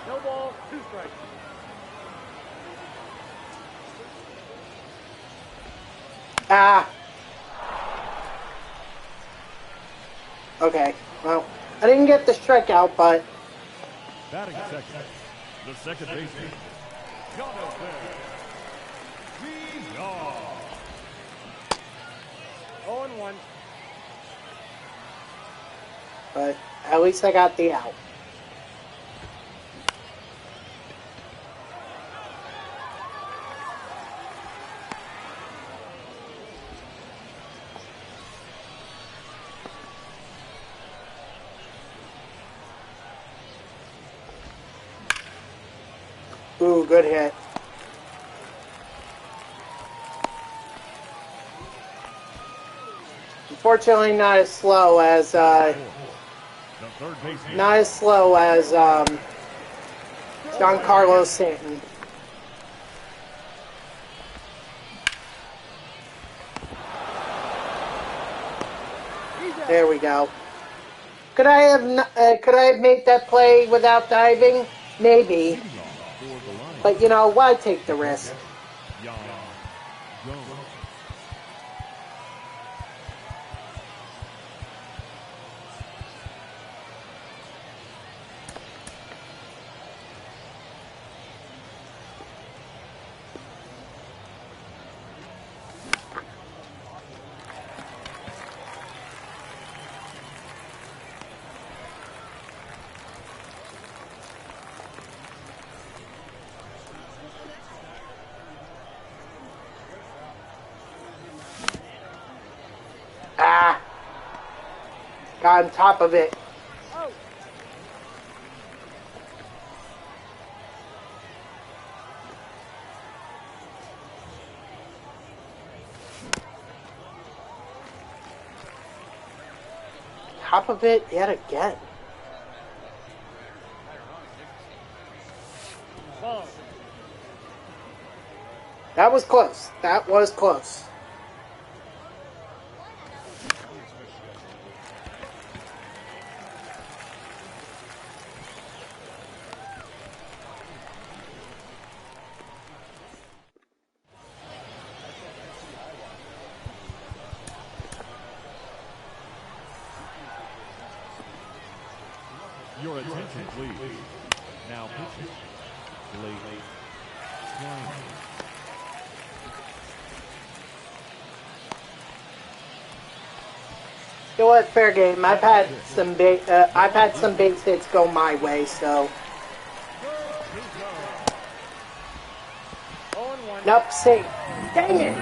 No ball, 2 strikes. Ah. Okay, well, I didn't get the strikeout, but... Batting second, the second baseman, Jonathan. 0-1. But at least I got the out. Ooh, good hit. Unfortunately, not as slow as Giancarlo Stanton. There we go. Could I have made that play without diving? Maybe. But you know, why take the risk? Ah! Got on top of it. Top of it yet again. That was close. That was close. Your attention, please. Now pitching. Blake Klein. You know what? Fair game. I've had some base hits go my way, so. Nope, safe. Dang it!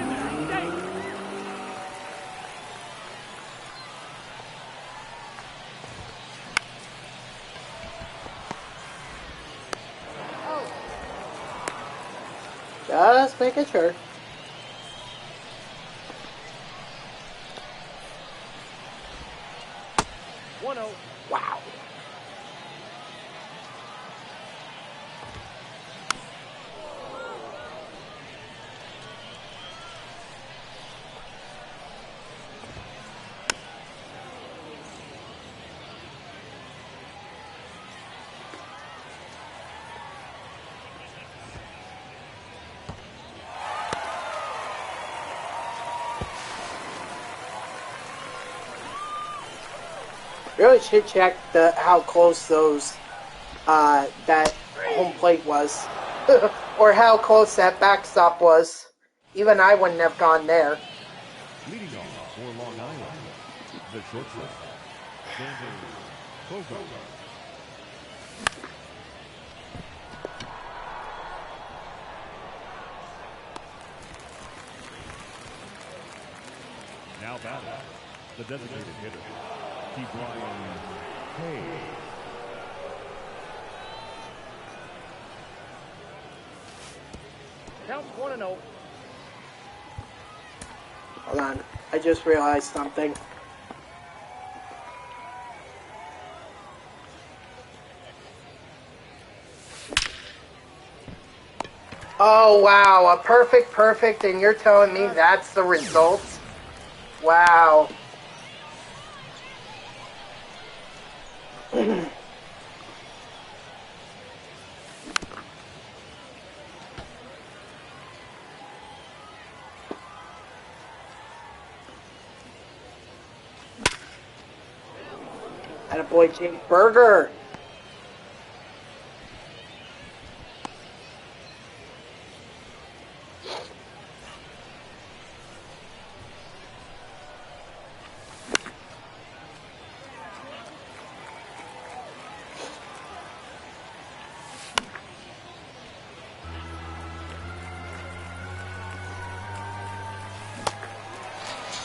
Just making sure. Really should check how close those that home plate was, or how close that backstop was. Even I wouldn't have gone there. Leading off for Long Island, the shortstop, Xander Bogaerts. Now batting, the designated hitter, Brian Hayes. Count 1-0. Hold on, I just realized something. Oh wow, a perfect, and you're telling me that's the result? Wow. Attaboy Jake Berger.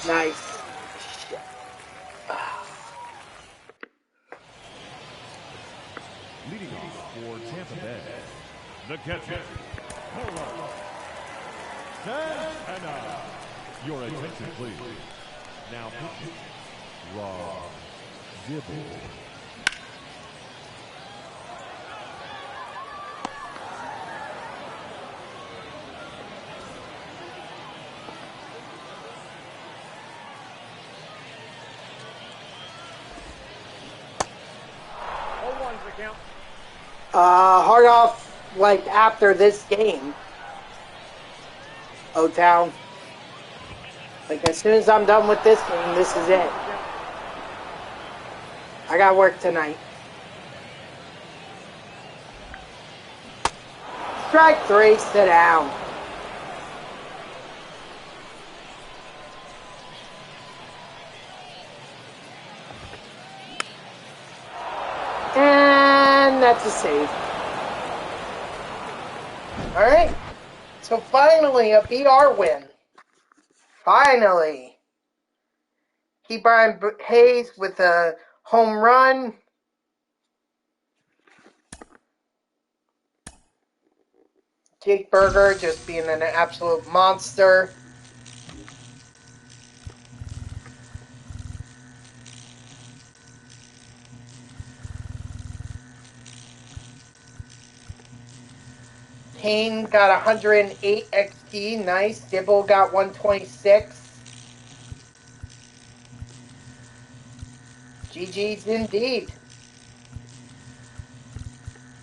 Nice. Shit. Leading off for Tampa Bay, the catcher, Carlos Santana. Your attention, please. Now pitching, Rob Dibble. Count. Hard off, like, after this game. O-Town. Like, as soon as I'm done with this game, this is it. I got work tonight. Strike 3, sit down. And that's a save. Alright. So finally, a BR win. Finally. Brian Hayes with a home run. Jake Berger just being an absolute monster. Payne got 108 XP. Nice. Dibble got 126. GG's indeed.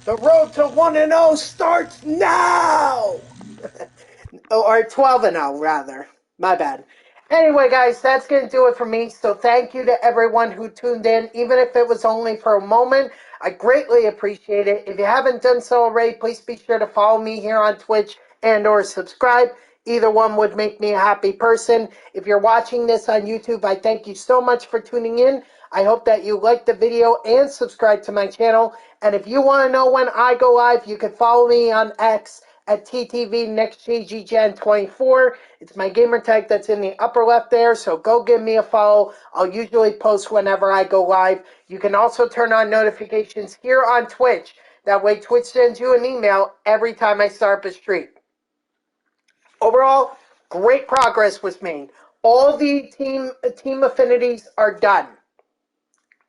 The road to 1-0 starts now! Or 12-0, rather. My bad. Anyway, guys, that's going to do it for me. So thank you to everyone who tuned in, even if it was only for a moment. I greatly appreciate it. If you haven't done so already, please be sure to follow me here on Twitch and or subscribe. Either one would make me a happy person. If you're watching this on YouTube, I thank you so much for tuning in. I hope that you liked the video and subscribe to my channel. And if you want to know when I go live, you can follow me on X at TTVNextGGen24. It's my gamer tag that's in the upper left there, so go give me a follow. I'll usually post whenever I go live. You can also turn on notifications here on Twitch. That way Twitch sends you an email every time I start up a stream. Overall, great progress was made. All the team affinities are done.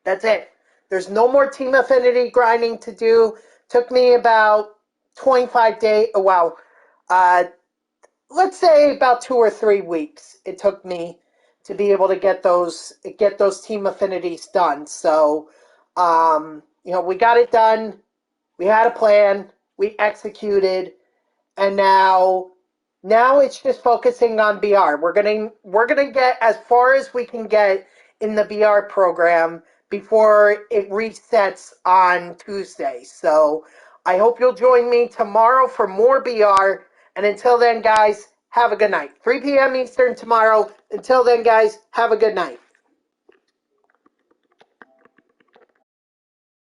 That's it. There's no more team affinity grinding to do. Took me about 25 days. Well, let's say about 2 or 3 weeks. It took me to be able to get those team affinities done. So, we got it done. We had a plan. We executed, and now it's just focusing on BR. We're gonna get as far as we can get in the BR program before it resets on Tuesday. So I hope you'll join me tomorrow for more BR. And until then, guys, have a good night. 3 p.m. Eastern tomorrow. Until then, guys, have a good night.